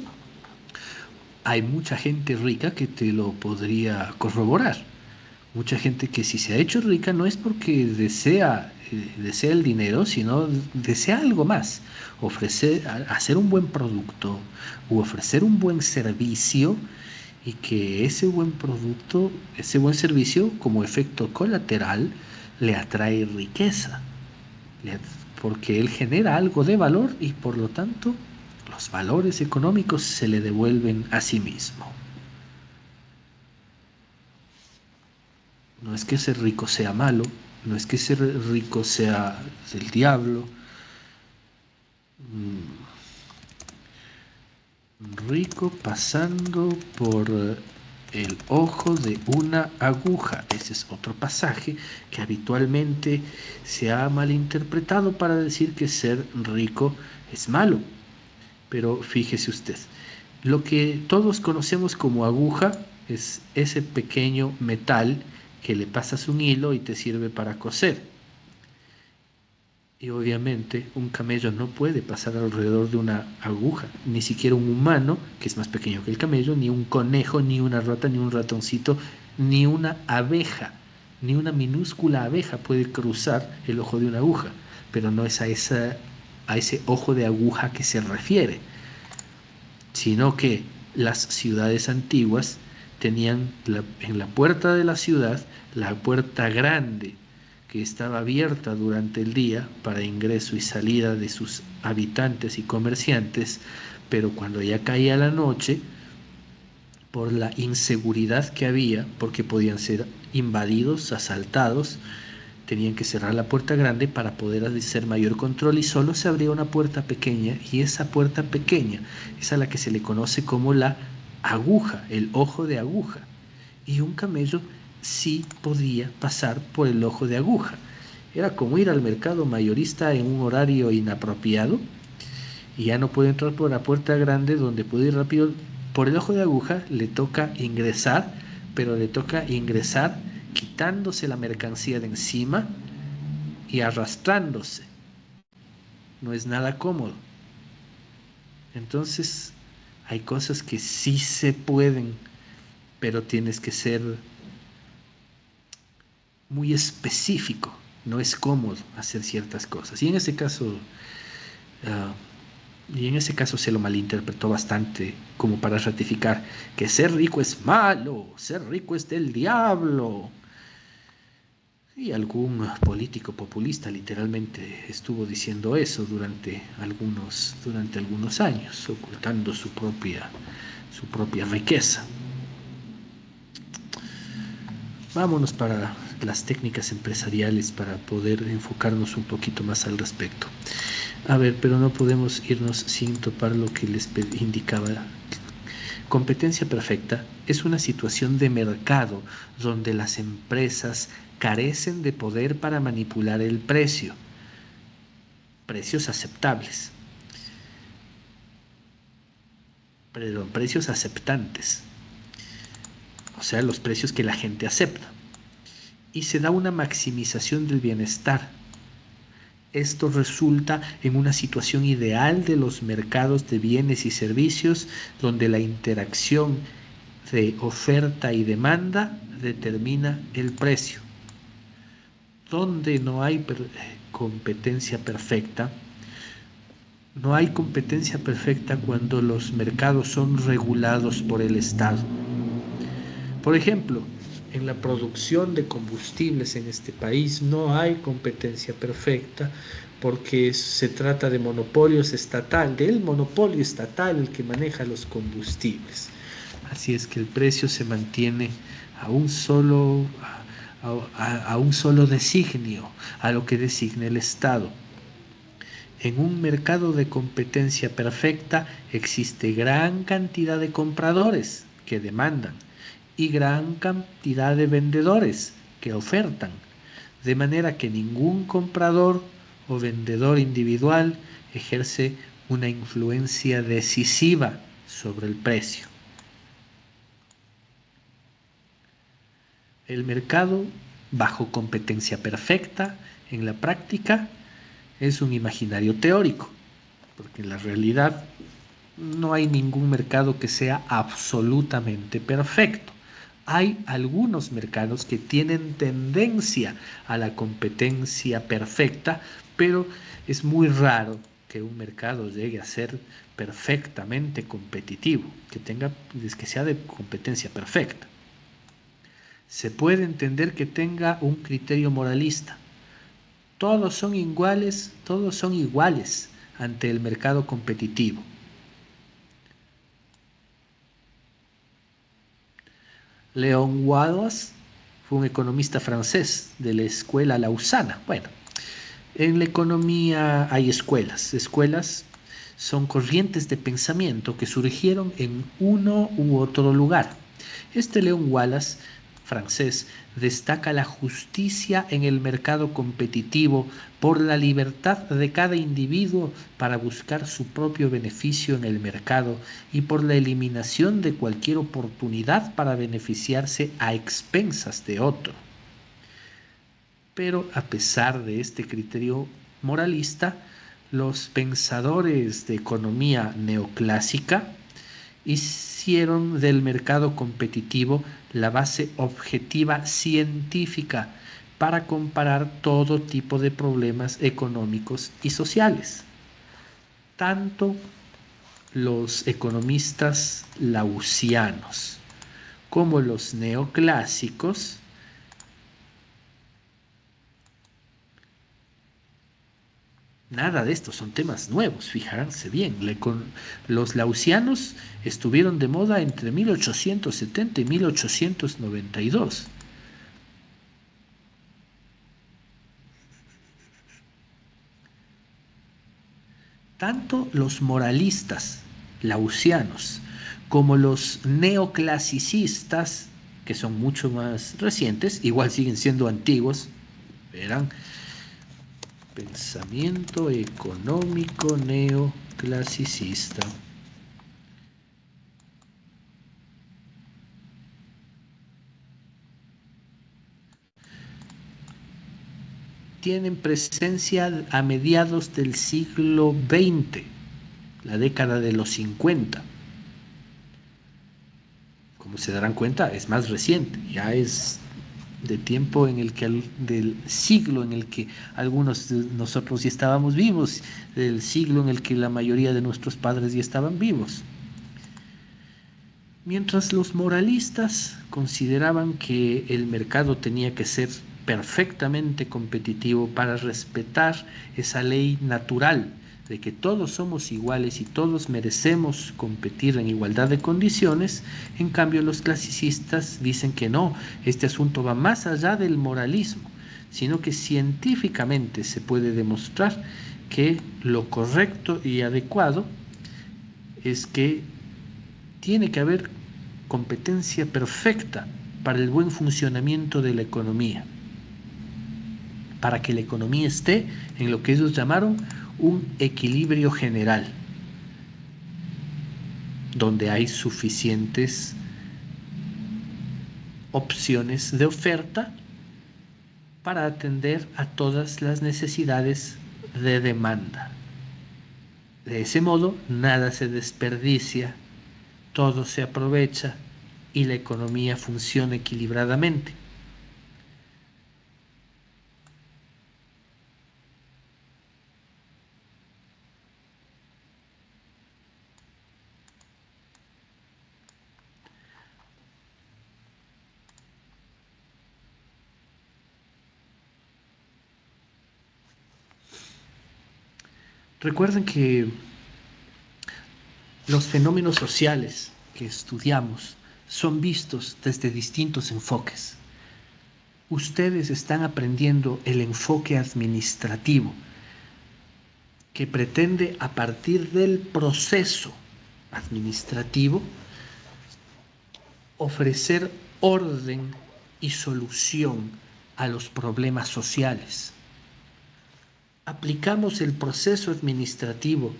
hay mucha gente rica que te lo podría corroborar. Mucha gente que si se ha hecho rica no es porque desea el dinero, sino desea algo más. Hacer un buen producto u ofrecer un buen servicio, y que ese buen producto, ese buen servicio, como efecto colateral, le atrae riqueza, porque él genera algo de valor y por lo tanto los valores económicos se le devuelven a sí mismo. No es que ser rico sea malo, no es que ser rico sea del diablo. Rico pasando por el ojo de una aguja. Ese es otro pasaje que habitualmente se ha malinterpretado para decir que ser rico es malo. Pero fíjese usted, lo que todos conocemos como aguja es ese pequeño metal que le pasas un hilo y te sirve para coser. Y obviamente un camello no puede pasar alrededor de una aguja, ni siquiera un humano, que es más pequeño que el camello, ni un conejo, ni una rata, ni un ratoncito, ni una abeja, ni una minúscula abeja puede cruzar el ojo de una aguja, pero no es a ese ojo de aguja que se refiere, sino que las ciudades antiguas tenían en la puerta de la ciudad, la puerta grande, que estaba abierta durante el día para ingreso y salida de sus habitantes y comerciantes, pero cuando ya caía la noche, por la inseguridad que había, porque podían ser invadidos, asaltados, tenían que cerrar la puerta grande para poder hacer mayor control y solo se abría una puerta pequeña, y esa puerta pequeña es a la que se le conoce como la aguja, el ojo de aguja. Y un camello sí podía pasar por el ojo de aguja. Era como ir al mercado mayorista en un horario inapropiado y ya no puede entrar por la puerta grande donde puede ir rápido. Por el ojo de aguja le toca ingresar, pero le toca ingresar quitándose la mercancía de encima y arrastrándose. No es nada cómodo. Entonces hay cosas que sí se pueden, pero tienes que ser muy específico. No es cómodo hacer ciertas cosas. Y en ese caso se lo malinterpretó bastante, como para ratificar que ser rico es malo, ser rico es del diablo. Y algún político populista literalmente estuvo diciendo eso durante algunos años, ocultando su propia riqueza. Vámonos para las técnicas empresariales para poder enfocarnos un poquito más al respecto. A ver, pero no podemos irnos sin topar lo que les indicaba. Competencia perfecta es una situación de mercado donde las empresas carecen de poder para manipular el precio. Precios aceptables. Perdón, precios aceptantes. O sea, los precios que la gente acepta. Y se da una maximización del bienestar. Esto resulta en una situación ideal de los mercados de bienes y servicios donde la interacción de oferta y demanda determina el precio. Donde no hay competencia perfecta, no hay competencia perfecta cuando los mercados son regulados por el Estado. Por ejemplo, en la producción de combustibles en este país no hay competencia perfecta porque se trata de del monopolio estatal que maneja los combustibles. Así es que el precio se mantiene a un solo designio, a lo que designa el Estado. En un mercado de competencia perfecta existe gran cantidad de compradores que demandan y gran cantidad de vendedores que ofertan, de manera que ningún comprador o vendedor individual ejerce una influencia decisiva sobre el precio. El mercado bajo competencia perfecta en la práctica es un imaginario teórico, porque en la realidad no hay ningún mercado que sea absolutamente perfecto. Hay algunos mercados que tienen tendencia a la competencia perfecta, pero es muy raro que un mercado llegue a ser perfectamente competitivo, que sea de competencia perfecta. Se puede entender que tenga un criterio moralista. Todos son iguales ante el mercado competitivo. Leon Wallace fue un economista francés de la escuela lausana. Bueno, en la economía hay escuelas. Escuelas son corrientes de pensamiento que surgieron en uno u otro lugar. Este Leon Wallace, francés, destaca la justicia en el mercado competitivo por la libertad de cada individuo para buscar su propio beneficio en el mercado y por la eliminación de cualquier oportunidad para beneficiarse a expensas de otro. Pero a pesar de este criterio moralista, los pensadores de economía neoclásica hicieron del mercado competitivo la base objetiva científica para comparar todo tipo de problemas económicos y sociales. Tanto los economistas lausianos como los neoclásicos nada de esto son temas nuevos, fijarse bien. Los lausianos estuvieron de moda entre 1870 y 1892. Tanto los moralistas lausianos como los neoclasicistas, que son mucho más recientes, igual siguen siendo antiguos, verán, pensamiento económico neoclasicista. Tienen presencia a mediados del siglo XX, la década de los 50. Como se darán cuenta, es más reciente, ya es de tiempo en el que, del siglo en el que algunos de nosotros ya estábamos vivos, del siglo en el que la mayoría de nuestros padres ya estaban vivos. Mientras los moralistas consideraban que el mercado tenía que ser perfectamente competitivo para respetar esa ley natural de que todos somos iguales y todos merecemos competir en igualdad de condiciones, en cambio los clasicistas dicen que no, este asunto va más allá del moralismo, sino que científicamente se puede demostrar que lo correcto y adecuado es que tiene que haber competencia perfecta para el buen funcionamiento de la economía, para que la economía esté en lo que ellos llamaron un equilibrio general, donde hay suficientes opciones de oferta para atender a todas las necesidades de demanda. De ese modo, nada se desperdicia, todo se aprovecha y la economía funciona equilibradamente. Recuerden que los fenómenos sociales que estudiamos son vistos desde distintos enfoques. Ustedes están aprendiendo el enfoque administrativo que pretende, a partir del proceso administrativo, ofrecer orden y solución a los problemas sociales. Aplicamos el proceso administrativo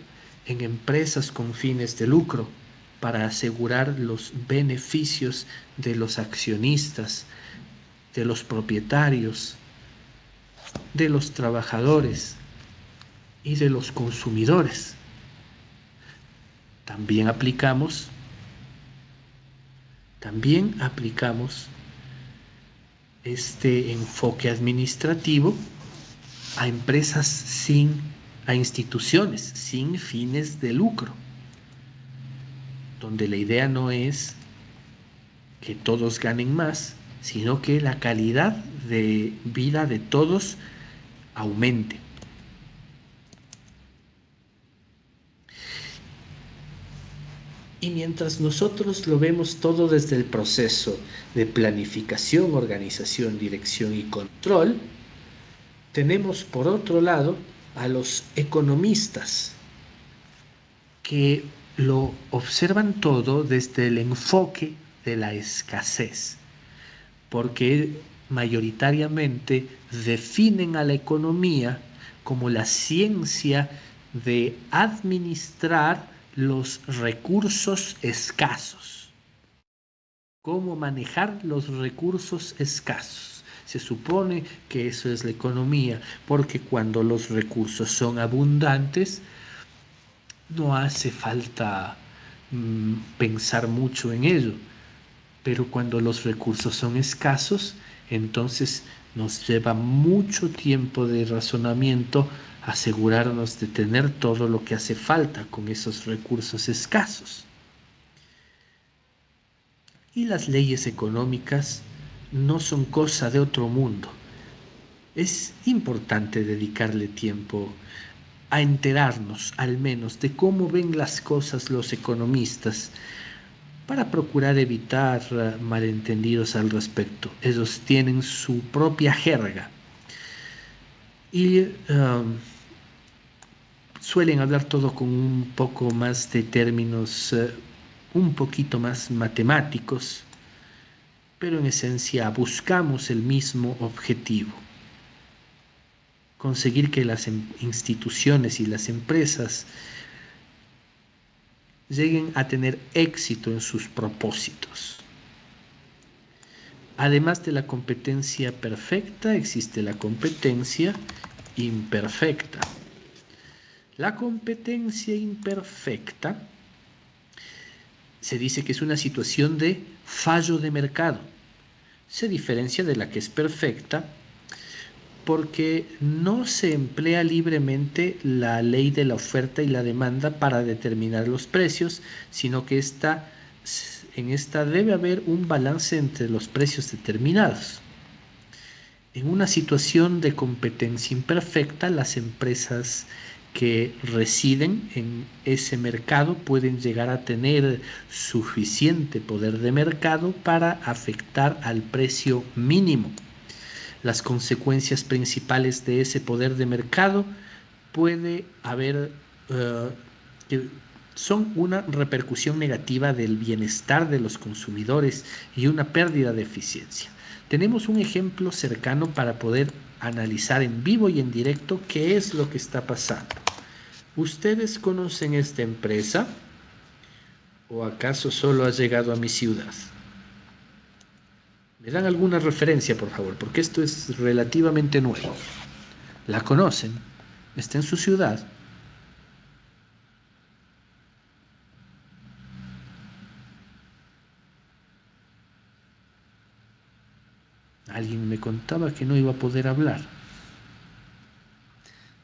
en empresas con fines de lucro para asegurar los beneficios de los accionistas, de los propietarios, de los trabajadores y de los consumidores. También aplicamos este enfoque administrativo a a instituciones sin fines de lucro, donde la idea no es que todos ganen más, sino que la calidad de vida de todos aumente. Y mientras nosotros lo vemos todo desde el proceso de planificación, organización, dirección y control, tenemos por otro lado a los economistas que lo observan todo desde el enfoque de la escasez, porque mayoritariamente definen a la economía como la ciencia de administrar los recursos escasos. ¿Cómo manejar los recursos escasos? Se supone que eso es la economía, porque cuando los recursos son abundantes, no hace falta pensar mucho en ello. Pero cuando los recursos son escasos, entonces nos lleva mucho tiempo de razonamiento asegurarnos de tener todo lo que hace falta con esos recursos escasos. Y las leyes económicas no son cosa de otro mundo. Es importante dedicarle tiempo a enterarnos al menos de cómo ven las cosas los economistas para procurar evitar malentendidos al respecto. Ellos tienen su propia jerga y suelen hablar todo con un poco más de términos un poquito más matemáticos, pero en esencia buscamos el mismo objetivo: conseguir que las instituciones y las empresas lleguen a tener éxito en sus propósitos. Además de la competencia perfecta, existe la competencia imperfecta. La competencia imperfecta se dice que es una situación de fallo de mercado. Se diferencia de la que es perfecta porque no se emplea libremente la ley de la oferta y la demanda para determinar los precios, sino que en esta debe haber un balance entre los precios determinados. En una situación de competencia imperfecta, las empresas que residen en ese mercado pueden llegar a tener suficiente poder de mercado para afectar al precio mínimo. Las consecuencias principales de ese poder de mercado son una repercusión negativa del bienestar de los consumidores y una pérdida de eficiencia. Tenemos un ejemplo cercano para poder analizar en vivo y en directo qué es lo que está pasando. ¿Ustedes conocen esta empresa? ¿O acaso solo ha llegado a mi ciudad? ¿Me dan alguna referencia, por favor? Porque esto es relativamente nuevo. ¿La conocen? ¿Está en su ciudad? Alguien me contaba que no iba a poder hablar.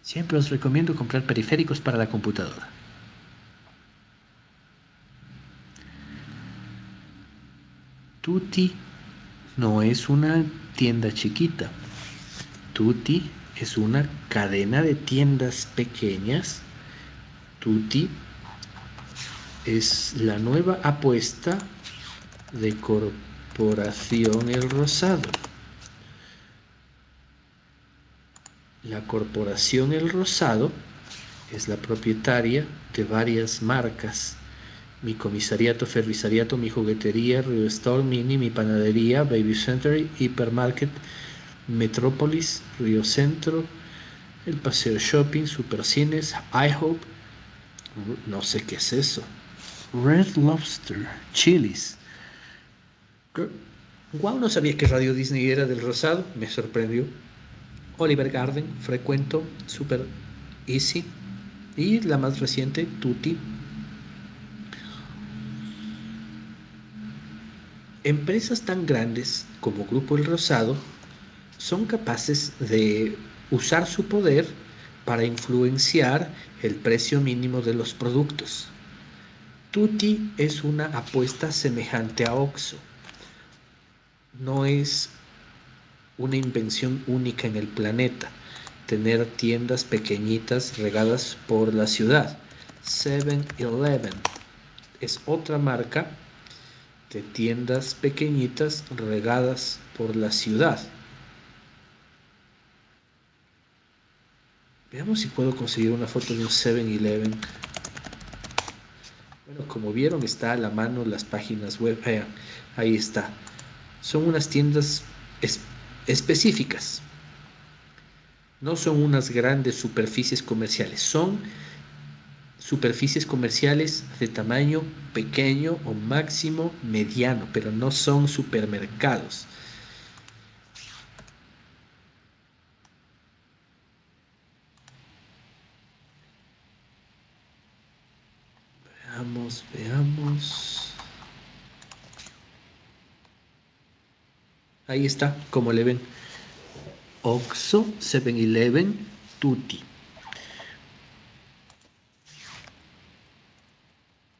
Siempre os recomiendo comprar periféricos para la computadora. Tutti no es una tienda chiquita. Tutti es una cadena de tiendas pequeñas. Tutti es la nueva apuesta de Corporación El Rosado. La Corporación El Rosado es la propietaria de varias marcas: mi comisariato, ferrisariato, mi juguetería, Rio Store, Mini, mi panadería, Baby Center, Hipermarket, Metrópolis, Río Centro, El Paseo Shopping, Supercines, iHope, no sé qué es eso, Red Lobster, Chili's. Wow, no sabía que Radio Disney era del Rosado, me sorprendió. Oliver Garden, Frecuento, Super Easy y la más reciente, Tutti. Empresas tan grandes como Grupo El Rosado son capaces de usar su poder para influenciar el precio mínimo de los productos. Tutti es una apuesta semejante a Oxxo. No es una invención única en el planeta, tener tiendas pequeñitas regadas por la ciudad. 7-Eleven es otra marca de tiendas pequeñitas regadas por la ciudad. Veamos si puedo conseguir una foto de un 7-Eleven. Bueno, como vieron, está a la mano las páginas web. Ahí está. Son unas tiendas específicas. No son unas grandes superficies comerciales. Son superficies comerciales de tamaño pequeño o máximo mediano, pero no son supermercados. Veamos. Ahí está, como le ven. Oxxo, 7-Eleven, Tutti.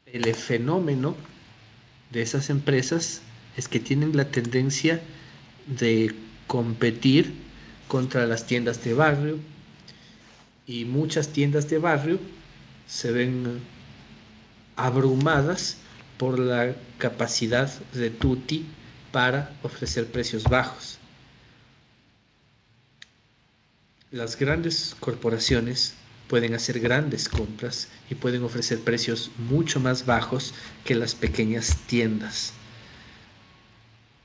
El fenómeno de esas empresas es que tienen la tendencia de competir contra las tiendas de barrio, y muchas tiendas de barrio se ven abrumadas por la capacidad de Tutti para ofrecer precios bajos. Las grandes corporaciones pueden hacer grandes compras y pueden ofrecer precios mucho más bajos que las pequeñas tiendas.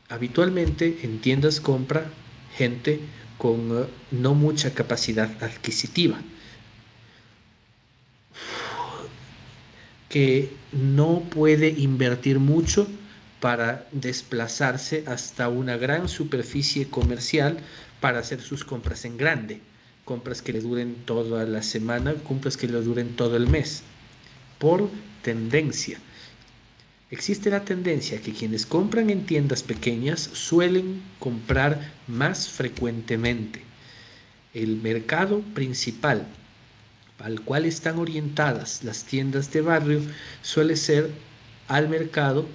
Habitualmente en tiendas compra gente con no mucha capacidad adquisitiva, que no puede invertir mucho para desplazarse hasta una gran superficie comercial para hacer sus compras en grande, compras que le duren toda la semana, compras que le duren todo el mes. Por tendencia, existe la tendencia que quienes compran en tiendas pequeñas suelen comprar más frecuentemente. El mercado principal al cual están orientadas las tiendas de barrio suele ser al mercado,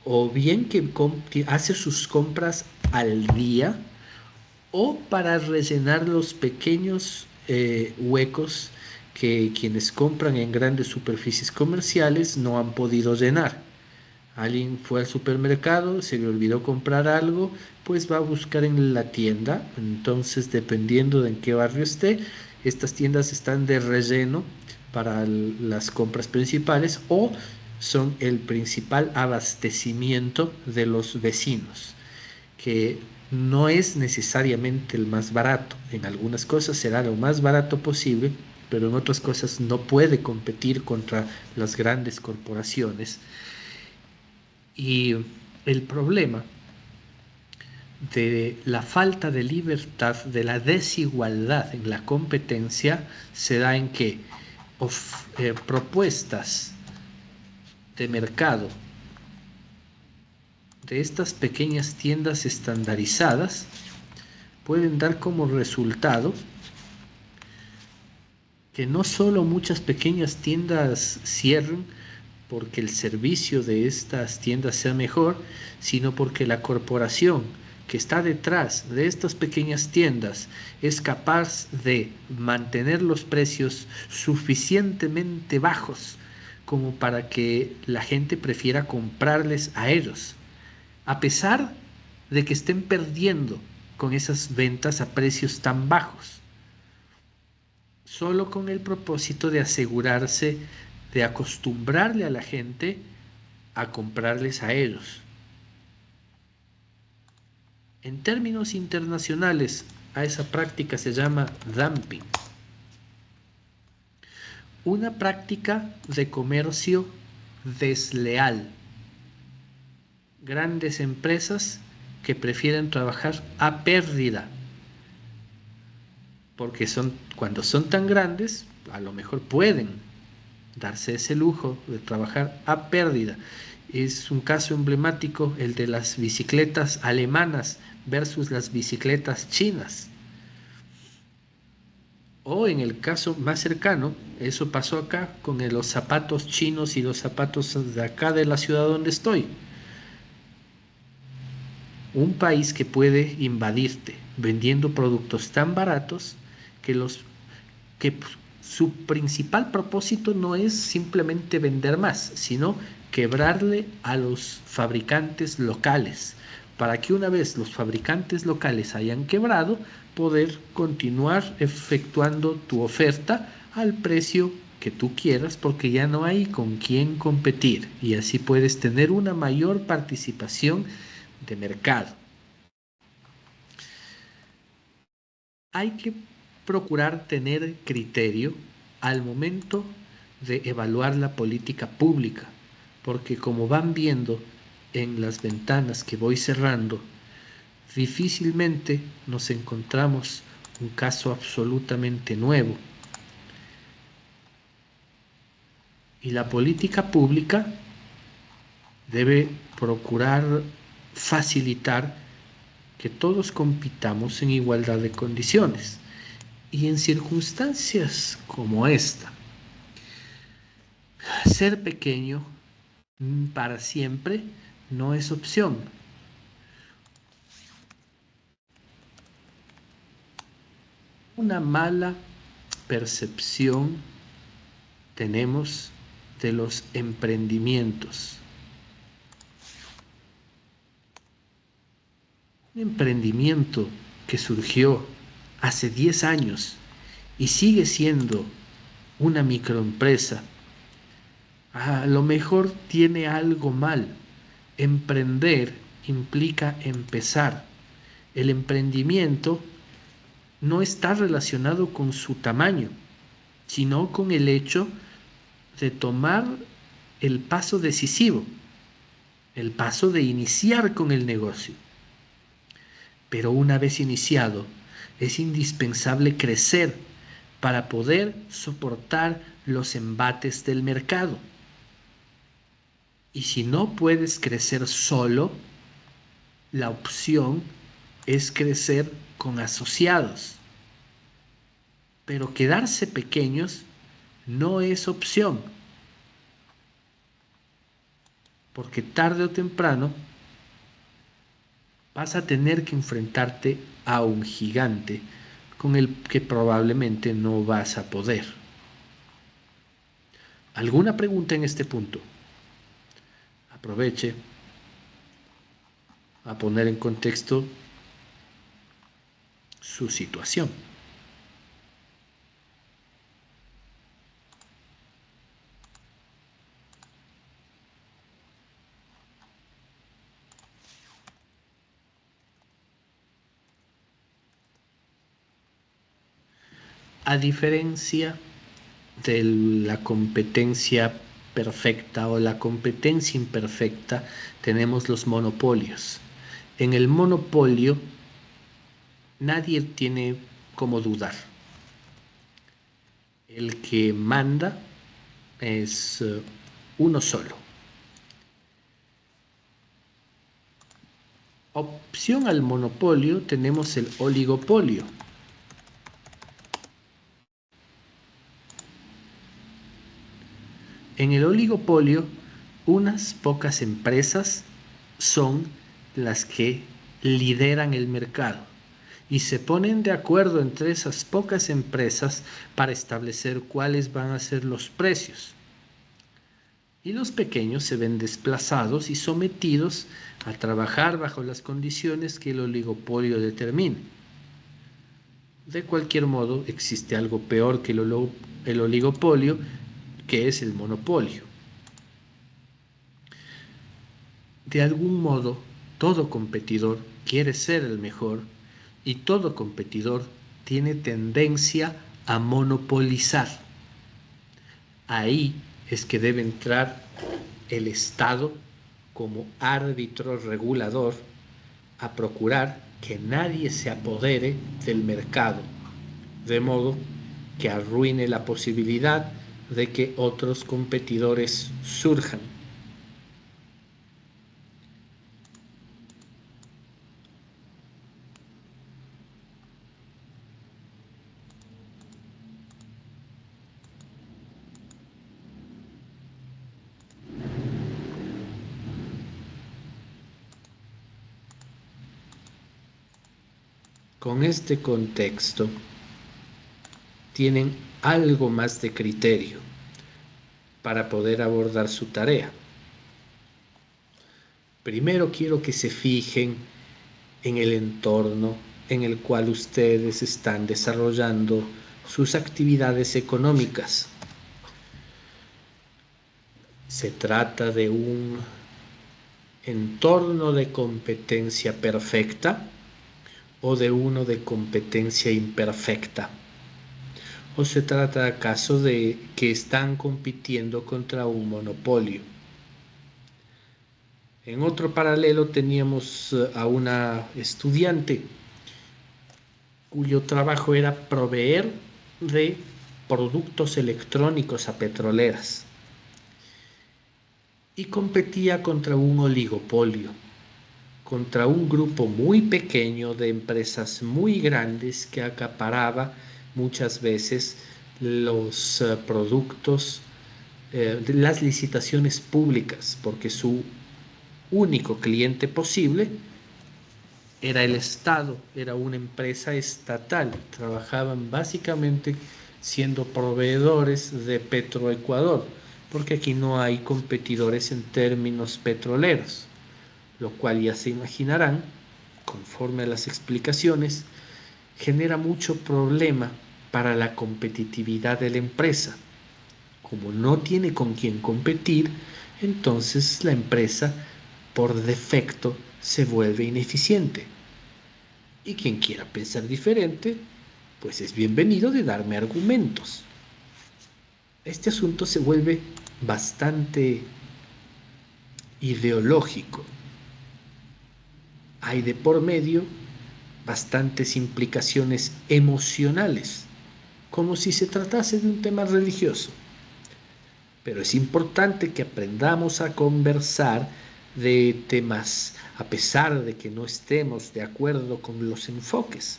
o bien que hace sus compras al día, o para rellenar los pequeños huecos que quienes compran en grandes superficies comerciales no han podido llenar. Alguien fue al supermercado, se le olvidó comprar algo, pues va a buscar en la tienda. Entonces, dependiendo de en qué barrio esté, estas tiendas están de relleno para las compras principales o son el principal abastecimiento de los vecinos, que no es necesariamente el más barato. En algunas cosas será lo más barato posible, pero en otras cosas no puede competir contra las grandes corporaciones. Y el problema de la falta de libertad, de la desigualdad en la competencia, se da en que propuestas de mercado de estas pequeñas tiendas estandarizadas pueden dar como resultado que no solo muchas pequeñas tiendas cierren porque el servicio de estas tiendas sea mejor, sino porque la corporación que está detrás de estas pequeñas tiendas es capaz de mantener los precios suficientemente bajos como para que la gente prefiera comprarles a ellos, a pesar de que estén perdiendo con esas ventas a precios tan bajos, solo con el propósito de asegurarse de acostumbrarle a la gente a comprarles a ellos. En términos internacionales, a esa práctica se llama dumping. Una práctica de comercio desleal. Grandes empresas que prefieren trabajar a pérdida, porque cuando son tan grandes, a lo mejor pueden darse ese lujo de trabajar a pérdida, Es un caso emblemático el de las bicicletas alemanas versus las bicicletas chinas. O en el caso más cercano, eso pasó acá con los zapatos chinos y los zapatos de acá de la ciudad donde estoy. Un país que puede invadirte vendiendo productos tan baratos que su principal propósito no es simplemente vender más, sino quebrarle a los fabricantes locales, para que una vez los fabricantes locales hayan quebrado, poder continuar efectuando tu oferta al precio que tú quieras, porque ya no hay con quién competir y así puedes tener una mayor participación de mercado. Hay que procurar tener criterio al momento de evaluar la política pública, porque como van viendo en las ventanas que voy cerrando, difícilmente nos encontramos un caso absolutamente nuevo. Y la política pública debe procurar facilitar que todos compitamos en igualdad de condiciones. Y en circunstancias como esta, ser pequeño para siempre no es opción. Una mala percepción tenemos de los emprendimientos. Un emprendimiento que surgió hace 10 años y sigue siendo una microempresa, a lo mejor tiene algo mal. Emprender implica empezar. El emprendimiento no está relacionado con su tamaño, sino con el hecho de tomar el paso decisivo, el paso de iniciar con el negocio. Pero una vez iniciado, es indispensable crecer para poder soportar los embates del mercado. Y si no puedes crecer solo, la opción es crecer con asociados. Pero quedarse pequeños no es opción, porque tarde o temprano vas a tener que enfrentarte a un gigante con el que probablemente no vas a poder. ¿Alguna pregunta en este punto? Aproveche a poner en contexto su situación. A diferencia de la competencia perfecta o la competencia imperfecta, tenemos los monopolios. En el monopolio nadie tiene cómo dudar. El que manda es uno solo. Opción al monopolio tenemos el oligopolio. En el oligopolio, unas pocas empresas son las que lideran el mercado y se ponen de acuerdo entre esas pocas empresas para establecer cuáles van a ser los precios. Y los pequeños se ven desplazados y sometidos a trabajar bajo las condiciones que el oligopolio determine. De cualquier modo, existe algo peor que el oligopolio, que es el monopolio. De algún modo, todo competidor quiere ser el mejor y todo competidor tiene tendencia a monopolizar. Ahí es que debe entrar el Estado como árbitro regulador a procurar que nadie se apodere del mercado, de modo que arruine la posibilidad de que otros competidores surjan. con este contexto tienen algo más de criterio para poder abordar su tarea. Primero quiero que se fijen en el entorno en el cual ustedes están desarrollando sus actividades económicas. Se trata de un entorno de competencia perfecta o de uno de competencia imperfecta. ¿O se trata acaso de que están compitiendo contra un monopolio? En otro paralelo teníamos a una estudiante cuyo trabajo era proveer de productos electrónicos a petroleras y competía contra un oligopolio, contra un grupo muy pequeño de empresas muy grandes que acaparaba muchas veces los productos de las licitaciones públicas, porque su único cliente posible era el Estado, era una empresa estatal. Trabajaban básicamente siendo proveedores de Petroecuador, porque aquí no hay competidores en términos petroleros, lo cual ya se imaginarán, conforme a las explicaciones, genera mucho problema para la competitividad de la empresa. Como no tiene con quién competir, entonces la empresa por defecto se vuelve ineficiente. Y quien quiera pensar diferente, pues es bienvenido de darme argumentos. Este asunto se vuelve bastante ideológico. Hay de por medio bastantes implicaciones emocionales, como si se tratase de un tema religioso. Pero es importante que aprendamos a conversar de temas a pesar de que no estemos de acuerdo con los enfoques.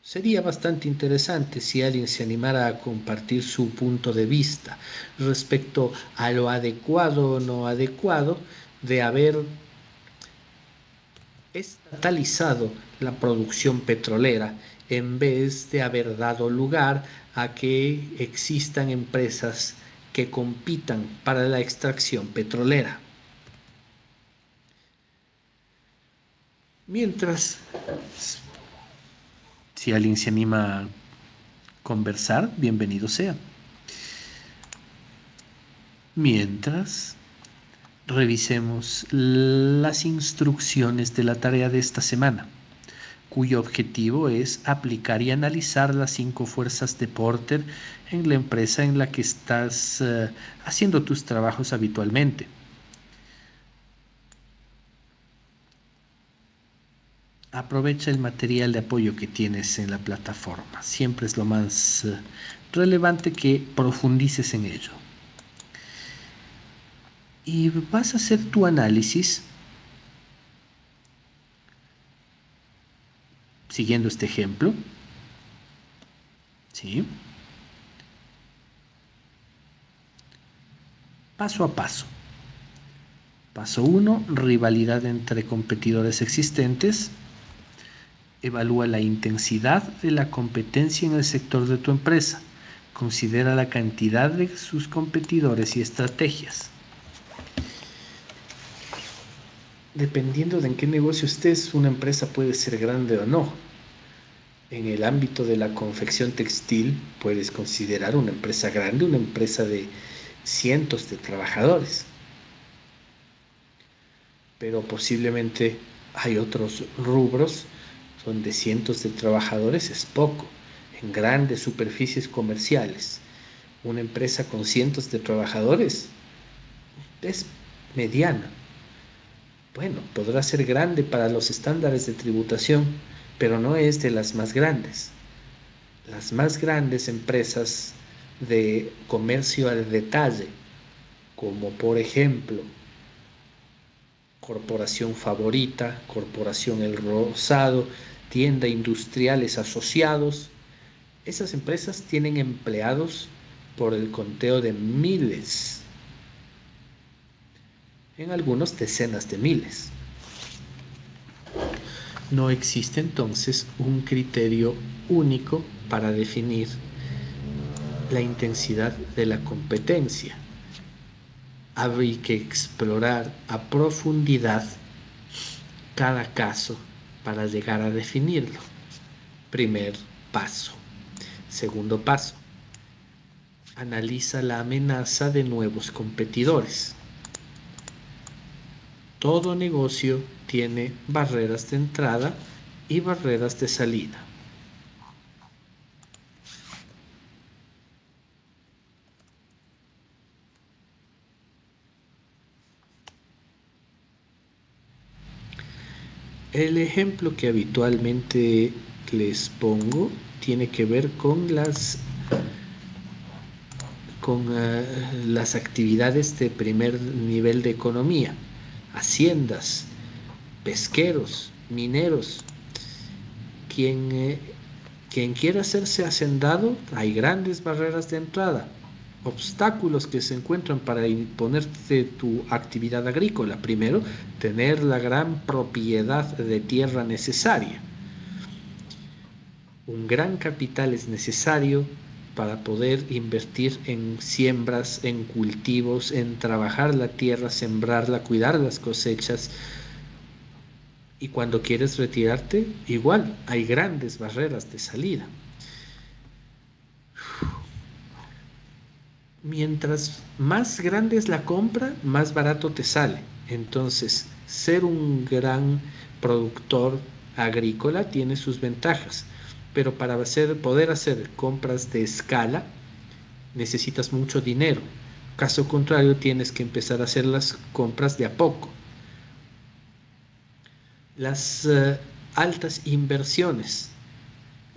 Sería bastante interesante si alguien se animara a compartir su punto de vista respecto a lo adecuado o no adecuado de haber estatalizado la producción petrolera en vez de haber dado lugar a que existan empresas que compitan para la extracción petrolera. Mientras, si alguien se anima a conversar, bienvenido sea. Mientras, revisemos las instrucciones de la tarea de esta semana, cuyo objetivo es aplicar y analizar las 5 fuerzas de Porter en la empresa en la que estás haciendo tus trabajos habitualmente. Aprovecha el material de apoyo que tienes en la plataforma. Siempre es lo más relevante que profundices en ello. Y vas a hacer tu análisis siguiendo este ejemplo. ¿Sí? Paso a paso. Paso 1, rivalidad entre competidores existentes. Evalúa la intensidad de la competencia en el sector de tu empresa. Considera la cantidad de sus competidores y estrategias. Dependiendo de en qué negocio estés, una empresa puede ser grande o no. En el ámbito de la confección textil, puedes considerar una empresa grande, una empresa de cientos de trabajadores. Pero posiblemente hay otros rubros donde cientos de trabajadores es poco. En grandes superficies comerciales, una empresa con cientos de trabajadores es mediana. Bueno, podrá ser grande para los estándares de tributación, pero no es de las más grandes. Las más grandes empresas de comercio al detalle, como por ejemplo Corporación Favorita, Corporación El Rosado, Tienda Industriales Asociados, esas empresas tienen empleados por el conteo de miles. en algunos decenas de miles. No existe entonces un criterio único para definir la intensidad de la competencia. Habría que explorar a profundidad cada caso para llegar a definirlo. Primer paso. Segundo paso. Analiza la amenaza de nuevos competidores. Todo negocio tiene barreras de entrada y barreras de salida. El ejemplo que habitualmente les pongo tiene que ver con las actividades de primer nivel de economía, haciendas, pesqueros, mineros. Quien quiera hacerse hacendado, hay grandes barreras de entrada, obstáculos que se encuentran para imponerte tu actividad agrícola. Primero, tener la gran propiedad de tierra necesaria. Un gran capital es necesario para poder invertir en siembras, en cultivos, en trabajar la tierra, sembrarla, cuidar las cosechas. Y cuando quieres retirarte, igual, hay grandes barreras de salida. Mientras más grande es la compra, más barato te sale. Entonces, ser un gran productor agrícola tiene sus ventajas, pero para poder hacer compras de escala, necesitas mucho dinero. Caso contrario, tienes que empezar a hacer las compras de a poco. Las altas inversiones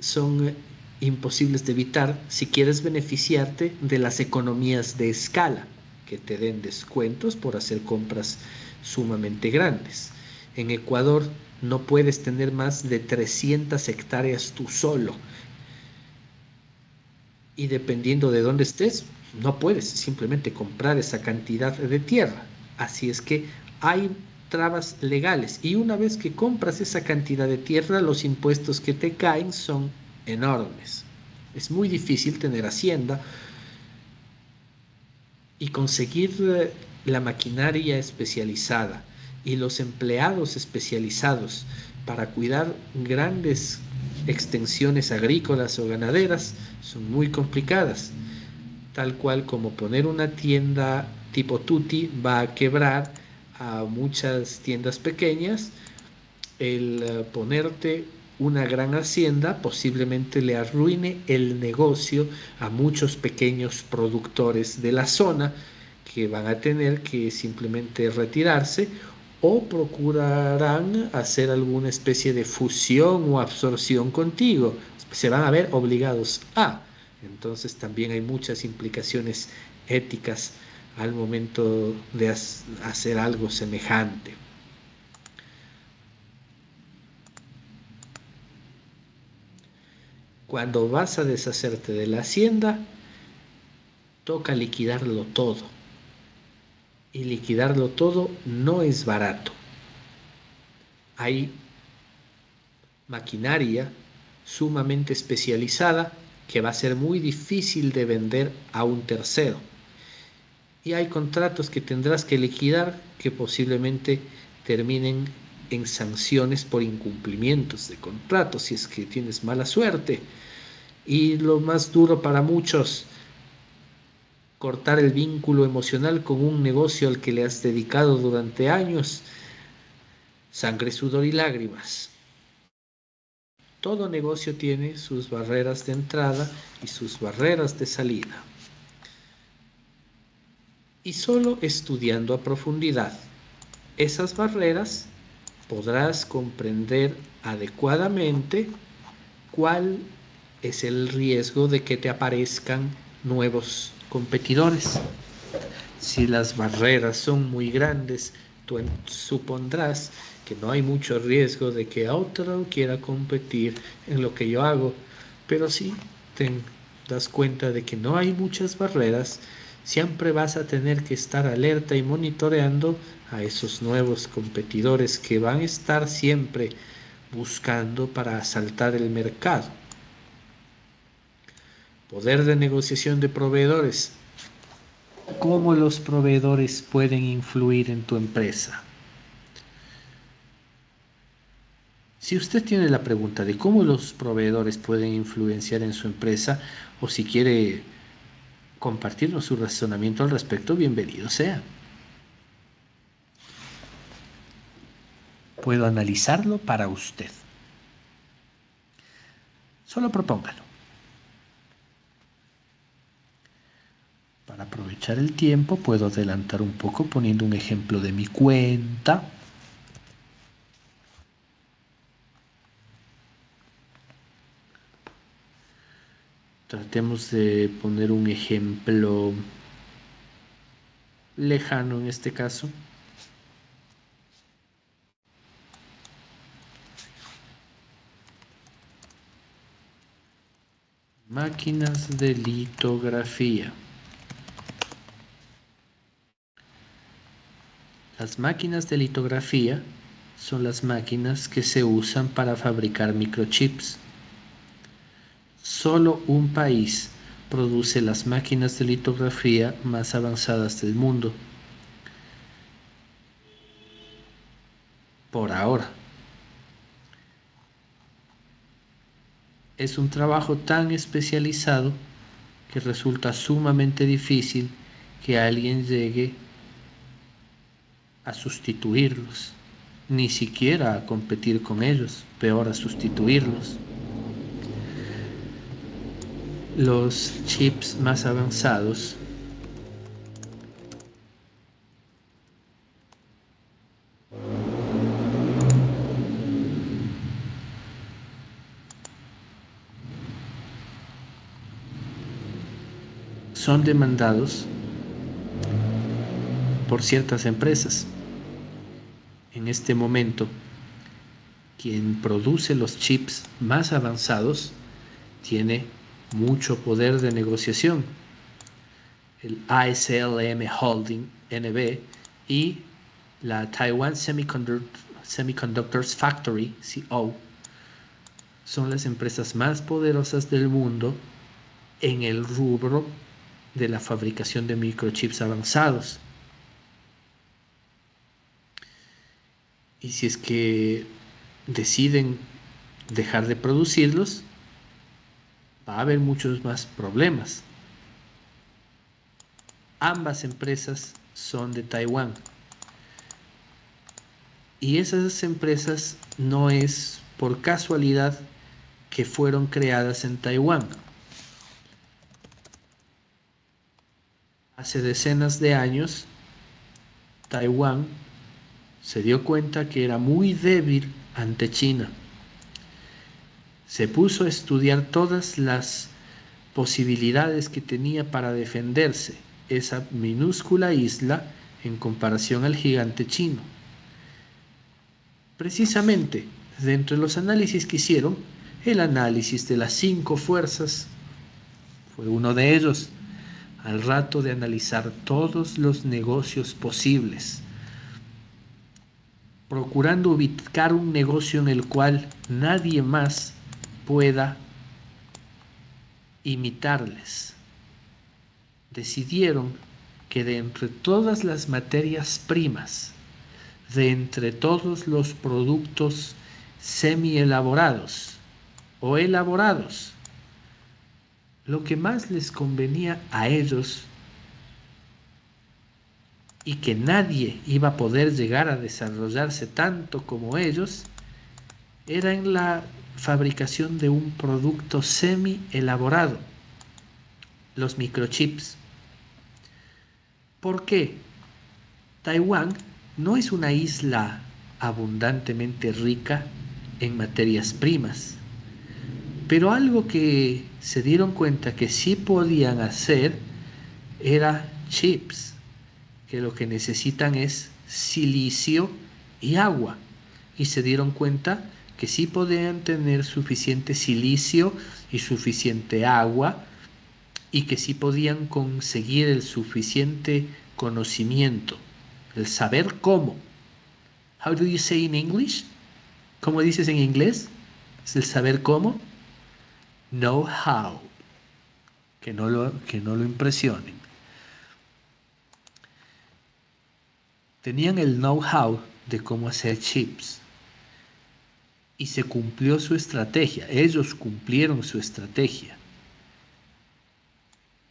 son imposibles de evitar si quieres beneficiarte de las economías de escala, que te den descuentos por hacer compras sumamente grandes. En Ecuador no puedes tener más de 300 hectáreas tú solo. Y dependiendo de dónde estés, no puedes simplemente comprar esa cantidad de tierra. Así es que hay trabas legales. Y una vez que compras esa cantidad de tierra, los impuestos que te caen son enormes. Es muy difícil tener hacienda y conseguir la maquinaria especializada y los empleados especializados para cuidar grandes extensiones agrícolas o ganaderas son muy complicadas, tal cual como poner una tienda tipo Tutti va a quebrar a muchas tiendas pequeñas. El ponerte una gran hacienda posiblemente le arruine el negocio a muchos pequeños productores de la zona que van a tener que simplemente retirarse o procurarán hacer alguna especie de fusión o absorción contigo. Se van a ver obligados a. Entonces también hay muchas implicaciones éticas al momento de hacer algo semejante. Cuando vas a deshacerte de la hacienda, toca liquidarlo todo. Y liquidarlo todo no es barato. Hay maquinaria sumamente especializada que va a ser muy difícil de vender a un tercero. Y hay contratos que tendrás que liquidar que posiblemente terminen en sanciones por incumplimientos de contratos, si es que tienes mala suerte. Y lo más duro para muchos, cortar el vínculo emocional con un negocio al que le has dedicado durante años, sangre, sudor y lágrimas. Todo negocio tiene sus barreras de entrada y sus barreras de salida. Y solo estudiando a profundidad esas barreras podrás comprender adecuadamente cuál es el riesgo de que te aparezcan nuevos competidores. Si las barreras son muy grandes, tú supondrás que no hay mucho riesgo de que otro quiera competir en lo que yo hago, pero si te das cuenta de que no hay muchas barreras, siempre vas a tener que estar alerta y monitoreando a esos nuevos competidores que van a estar siempre buscando para asaltar el mercado. Poder de negociación de proveedores. ¿Cómo los proveedores pueden influir en tu empresa? Si usted tiene la pregunta de cómo los proveedores pueden influenciar en su empresa, o si quiere compartirnos su razonamiento al respecto, bienvenido sea. Puedo analizarlo para usted. Solo propóngalo. Para aprovechar el tiempo, puedo adelantar un poco poniendo un ejemplo de mi cuenta. Tratemos de poner un ejemplo lejano en este caso. Máquinas de litografía. Las máquinas de litografía son las máquinas que se usan para fabricar microchips. Solo un país produce las máquinas de litografía más avanzadas del mundo. Por ahora. Es un trabajo tan especializado que resulta sumamente difícil que alguien llegue a sustituirlos, ni siquiera a competir con ellos, peor a sustituirlos. Los chips más avanzados son demandados por ciertas empresas. En este momento, quien produce los chips más avanzados tiene mucho poder de negociación. El ASLM Holding NV y la Taiwan Semiconductors Factory CO son las empresas más poderosas del mundo en el rubro de la fabricación de microchips avanzados. Y si es que deciden dejar de producirlos, va a haber muchos más problemas. Ambas empresas son de Taiwán. Y esas empresas no es por casualidad que fueron creadas en Taiwán. Hace decenas de años, Taiwán se dio cuenta que era muy débil ante China. Se puso a estudiar todas las posibilidades que tenía para defenderse esa minúscula isla en comparación al gigante chino. Precisamente, dentro de los análisis que hicieron, el análisis de las 5 fuerzas fue uno de ellos, al rato de analizar todos los negocios posibles, procurando ubicar un negocio en el cual nadie más pueda imitarles. Decidieron que de entre todas las materias primas, de entre todos los productos semi-elaborados o elaborados, lo que más les convenía a ellos y que nadie iba a poder llegar a desarrollarse tanto como ellos, era en la fabricación de un producto semi-elaborado, los microchips. ¿Por qué? Taiwán no es una isla abundantemente rica en materias primas, pero algo que se dieron cuenta que sí podían hacer era chips, que lo que necesitan es silicio y agua, y se dieron cuenta que sí podían tener suficiente silicio y suficiente agua y que sí podían conseguir el suficiente conocimiento, el saber cómo. How do you say in English? ¿Cómo dices en inglés? Es el saber cómo. Know how. Que no lo impresionen. Tenían el know-how de cómo hacer chips. Y se cumplió su estrategia. Ellos cumplieron su estrategia.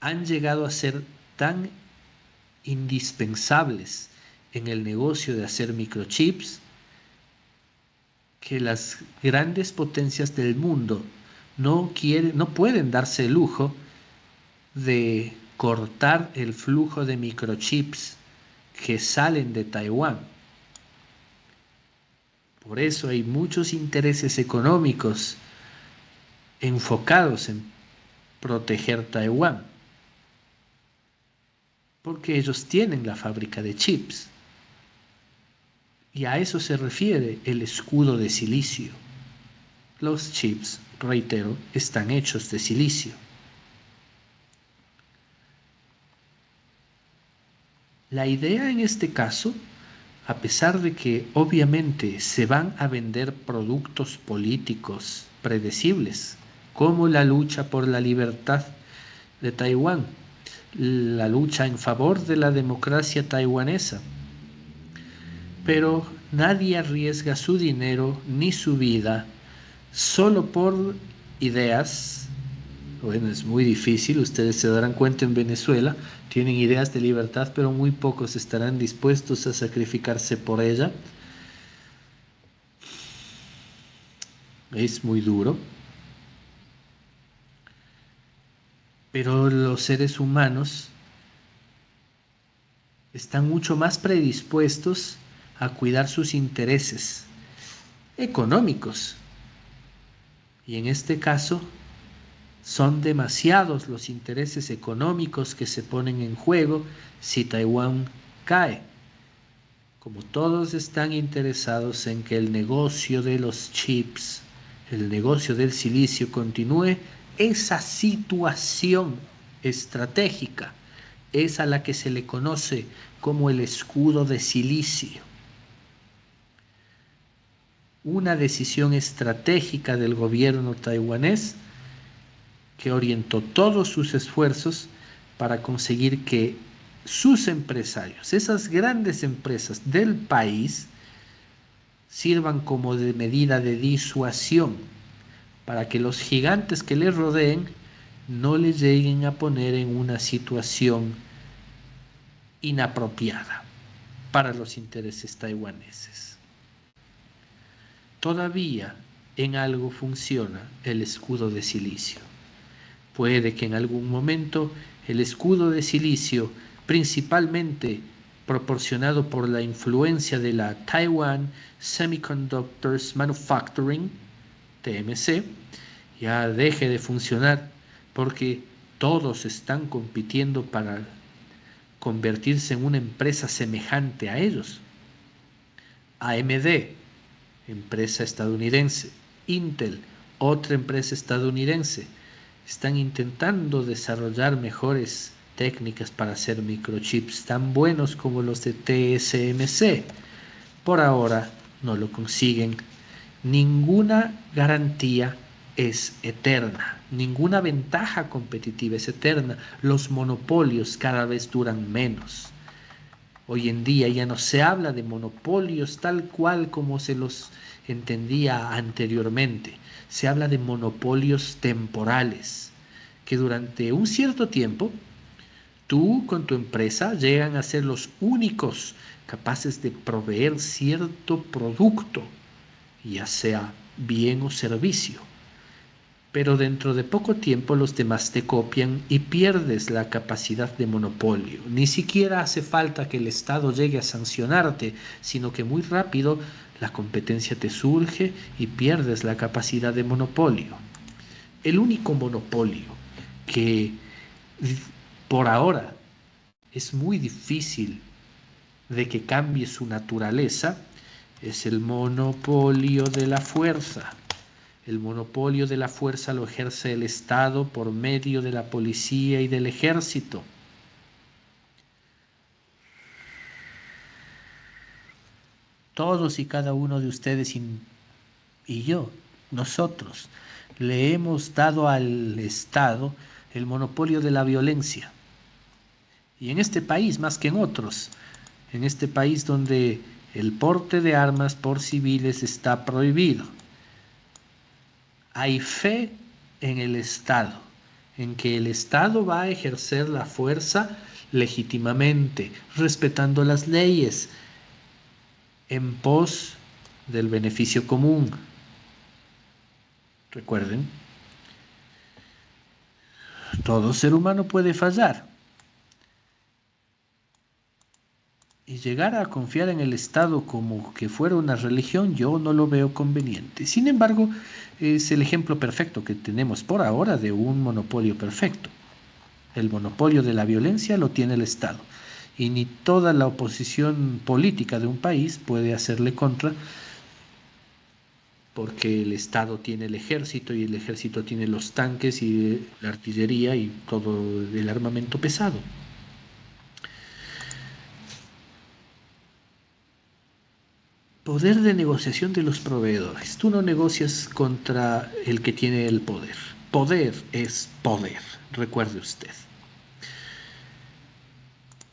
Han llegado a ser tan indispensables en el negocio de hacer microchips que las grandes potencias del mundo no pueden darse el lujo de cortar el flujo de microchips que salen de Taiwán. Por eso hay muchos intereses económicos enfocados en proteger Taiwán, porque ellos tienen la fábrica de chips. Y a eso se refiere el escudo de silicio. Los chips, reitero, están hechos de silicio. La idea en este caso, a pesar de que obviamente se van a vender productos políticos predecibles, como la lucha por la libertad de Taiwán, la lucha en favor de la democracia taiwanesa, pero nadie arriesga su dinero ni su vida solo por ideas. Bueno, es muy difícil, ustedes se darán cuenta en Venezuela, tienen ideas de libertad, pero muy pocos estarán dispuestos a sacrificarse por ella. Es muy duro. Pero los seres humanos están mucho más predispuestos a cuidar sus intereses económicos. Y en este caso, son demasiados los intereses económicos que se ponen en juego si Taiwán cae. Como todos están interesados en que el negocio de los chips, el negocio del silicio continúe, esa situación estratégica es a la que se le conoce como el escudo de silicio. Una decisión estratégica del gobierno taiwanés que orientó todos sus esfuerzos para conseguir que sus empresarios, esas grandes empresas del país, sirvan como de medida de disuasión para que los gigantes que le rodeen no le lleguen a poner en una situación inapropiada para los intereses taiwaneses. Todavía en algo funciona el escudo de silicio. Puede que en algún momento el escudo de silicio, principalmente proporcionado por la influencia de la Taiwan Semiconductors Manufacturing, TMC, ya deje de funcionar porque todos están compitiendo para convertirse en una empresa semejante a ellos. AMD, empresa estadounidense, Intel, otra empresa estadounidense, están intentando desarrollar mejores técnicas para hacer microchips tan buenos como los de TSMC. Por ahora no lo consiguen. Ninguna garantía es eterna, ninguna ventaja competitiva es eterna. Los monopolios cada vez duran menos. Hoy en día ya no se habla de monopolios tal cual como se los entendía anteriormente. Se habla de monopolios temporales, que durante un cierto tiempo, tú con tu empresa llegan a ser los únicos capaces de proveer cierto producto, ya sea bien o servicio. Pero dentro de poco tiempo los demás te copian y pierdes la capacidad de monopolio. Ni siquiera hace falta que el Estado llegue a sancionarte, sino que muy rápido la competencia te surge y pierdes la capacidad de monopolio. El único monopolio que por ahora es muy difícil de que cambie su naturaleza es el monopolio de la fuerza. El monopolio de la fuerza lo ejerce el Estado por medio de la policía y del ejército. Todos y cada uno de ustedes y yo, nosotros, le hemos dado al Estado el monopolio de la violencia. Y en este país, más que en otros, en este país donde el porte de armas por civiles está prohibido, hay fe en el Estado, en que el Estado va a ejercer la fuerza legítimamente, respetando las leyes, en pos del beneficio común. Recuerden, todo ser humano puede fallar. Y llegar a confiar en el Estado como que fuera una religión, yo no lo veo conveniente. Sin embargo, es el ejemplo perfecto que tenemos por ahora de un monopolio perfecto. El monopolio de la violencia lo tiene el Estado. Y ni toda la oposición política de un país puede hacerle contra, porque el Estado tiene el ejército y el ejército tiene los tanques y la artillería y todo el armamento pesado. Poder de negociación de los proveedores. Tú no negocias contra el que tiene el poder. Poder es poder, recuerde usted.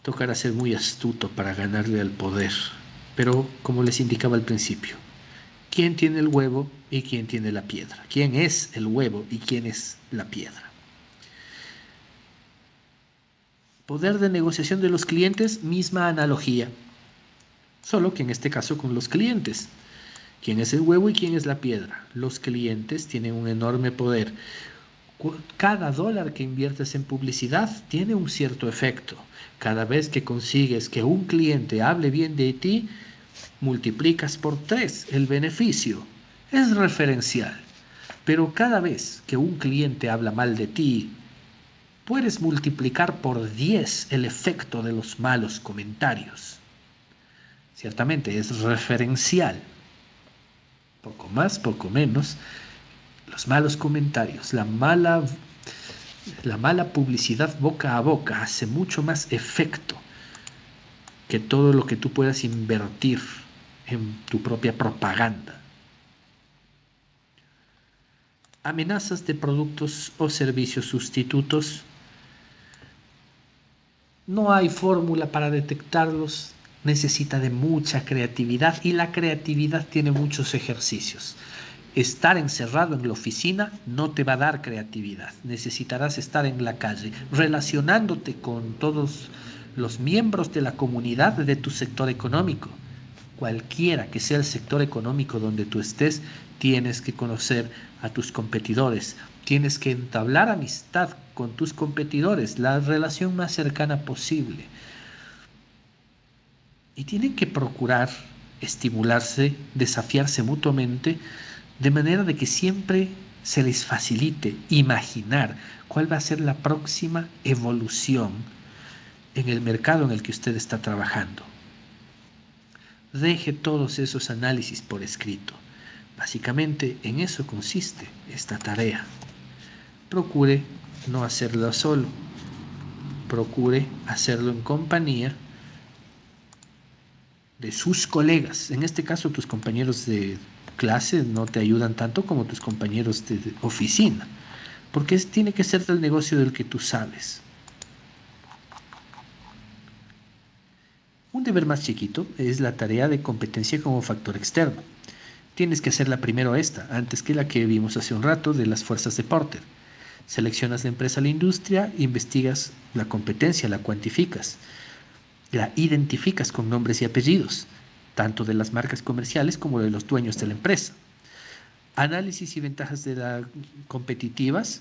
Tocará ser muy astuto para ganarle al poder, pero como les indicaba al principio, ¿quién tiene el huevo y quién tiene la piedra? ¿Quién es el huevo y quién es la piedra? Poder de negociación de los clientes, misma analogía. Solo que en este caso con los clientes. ¿Quién es el huevo y quién es la piedra? Los clientes tienen un enorme poder. Cada dólar que inviertes en publicidad tiene un cierto efecto. Cada vez que consigues que un cliente hable bien de ti, multiplicas por 3 el beneficio. Es referencial. Pero cada vez que un cliente habla mal de ti, puedes multiplicar por 10 el efecto de los malos comentarios. Ciertamente es referencial, poco más, poco menos. Los malos comentarios, la mala publicidad boca a boca hace mucho más efecto que todo lo que tú puedas invertir en tu propia propaganda. Amenazas de productos o servicios sustitutos. No hay fórmula para detectarlos. Necesita de mucha creatividad y la creatividad tiene muchos ejercicios. Estar encerrado en la oficina no te va a dar creatividad. Necesitarás estar en la calle, relacionándote con todos los miembros de la comunidad de tu sector económico. Cualquiera que sea el sector económico donde tú estés, tienes que conocer a tus competidores. Tienes que entablar amistad con tus competidores, la relación más cercana posible. Y tienen que procurar estimularse, desafiarse mutuamente, de manera de que siempre se les facilite imaginar cuál va a ser la próxima evolución en el mercado en el que usted está trabajando. Deje todos esos análisis por escrito. Básicamente en eso consiste esta tarea. Procure no hacerlo solo. Procure hacerlo en compañía de sus colegas. En este caso, tus compañeros de clase no te ayudan tanto como tus compañeros de oficina, porque tiene que ser del negocio del que tú sabes. Un deber más chiquito es la tarea de competencia como factor externo. Tienes que hacerla primero antes que la que vimos hace un rato de las fuerzas de Porter. Seleccionas la empresa o la industria, investigas la competencia, la cuantificas, la identificas con nombres y apellidos, tanto de las marcas comerciales como de los dueños de la empresa. Análisis y ventajas de las competitivas,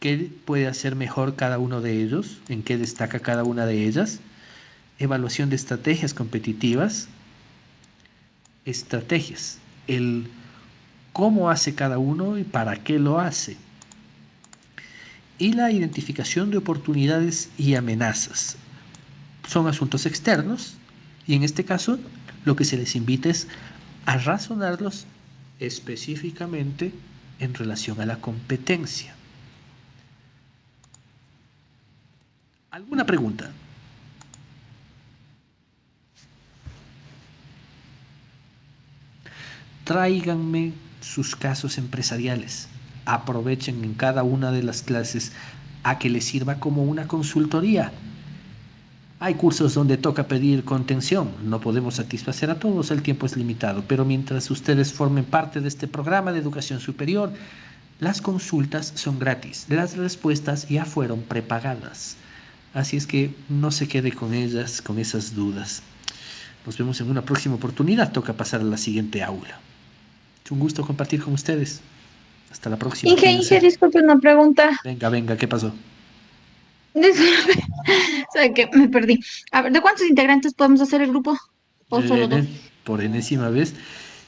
qué puede hacer mejor cada uno de ellos, en qué destaca cada una de ellas. Evaluación de estrategias competitivas, estrategias, el cómo hace cada uno y para qué lo hace. Y la identificación de oportunidades y amenazas. Son asuntos externos y en este caso lo que se les invita es a razonarlos específicamente en relación a la competencia. ¿Alguna pregunta? Tráiganme sus casos empresariales. Aprovechen en cada una de las clases a que les sirva como una consultoría. Hay cursos donde toca pedir contención. No podemos satisfacer a todos, el tiempo es limitado, pero mientras ustedes formen parte de este programa de educación superior, las consultas son gratis. Las respuestas ya fueron prepagadas. Así es que no se quede con ellas, con esas dudas. Nos vemos en una próxima oportunidad. Toca pasar a la siguiente aula. Es un gusto compartir con ustedes. Hasta la próxima. Inge, disculpe una pregunta. Venga, ¿qué pasó? Disculpe, sabe que me perdí. A ver, ¿de cuántos integrantes podemos hacer el grupo? ¿O solo dos? Por enésima vez,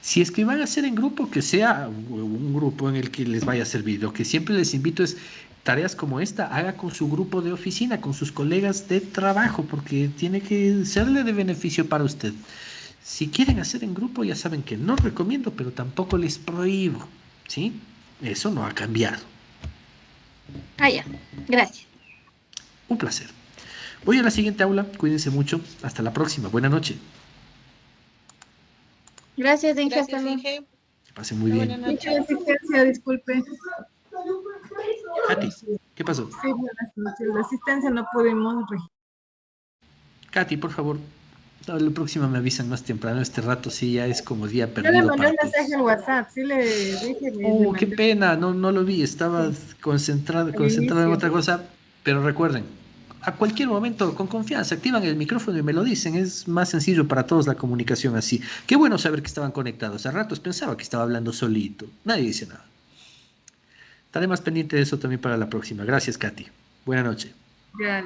si es que van a hacer en grupo, que sea un grupo en el que les vaya a servir. Lo que siempre les invito es tareas como esta, haga con su grupo de oficina, con sus colegas de trabajo, porque tiene que serle de beneficio para usted. Si quieren hacer en grupo, ya saben que no recomiendo, pero tampoco les prohíbo, ¿sí? Eso no ha cambiado. Ah, ya, gracias. Un placer. Voy a la siguiente aula, cuídense mucho, hasta la próxima, buena noche. Gracias, Inge. Gracias, Inge. Que pasen muy bien. Buenas noches. Mucha asistencia, disculpe. Katy, ¿qué pasó? Sí, buenas noches. La asistencia no pudimos registrar. Katy, por favor, la próxima me avisan más temprano. Este rato sí ya es como día Yo le perdido mandé para un mensaje todos. al WhatsApp, sí le dije. Oh, qué pena, no lo vi, estaba concentrado en otra cosa, pero recuerden, a cualquier momento, con confianza, activan el micrófono y me lo dicen, es más sencillo para todos la comunicación así. Qué bueno saber que estaban conectados, a ratos pensaba que estaba hablando solito, nadie dice nada. Estaré más pendiente de eso también para la próxima. Gracias, Katy. Buena noche. Ya.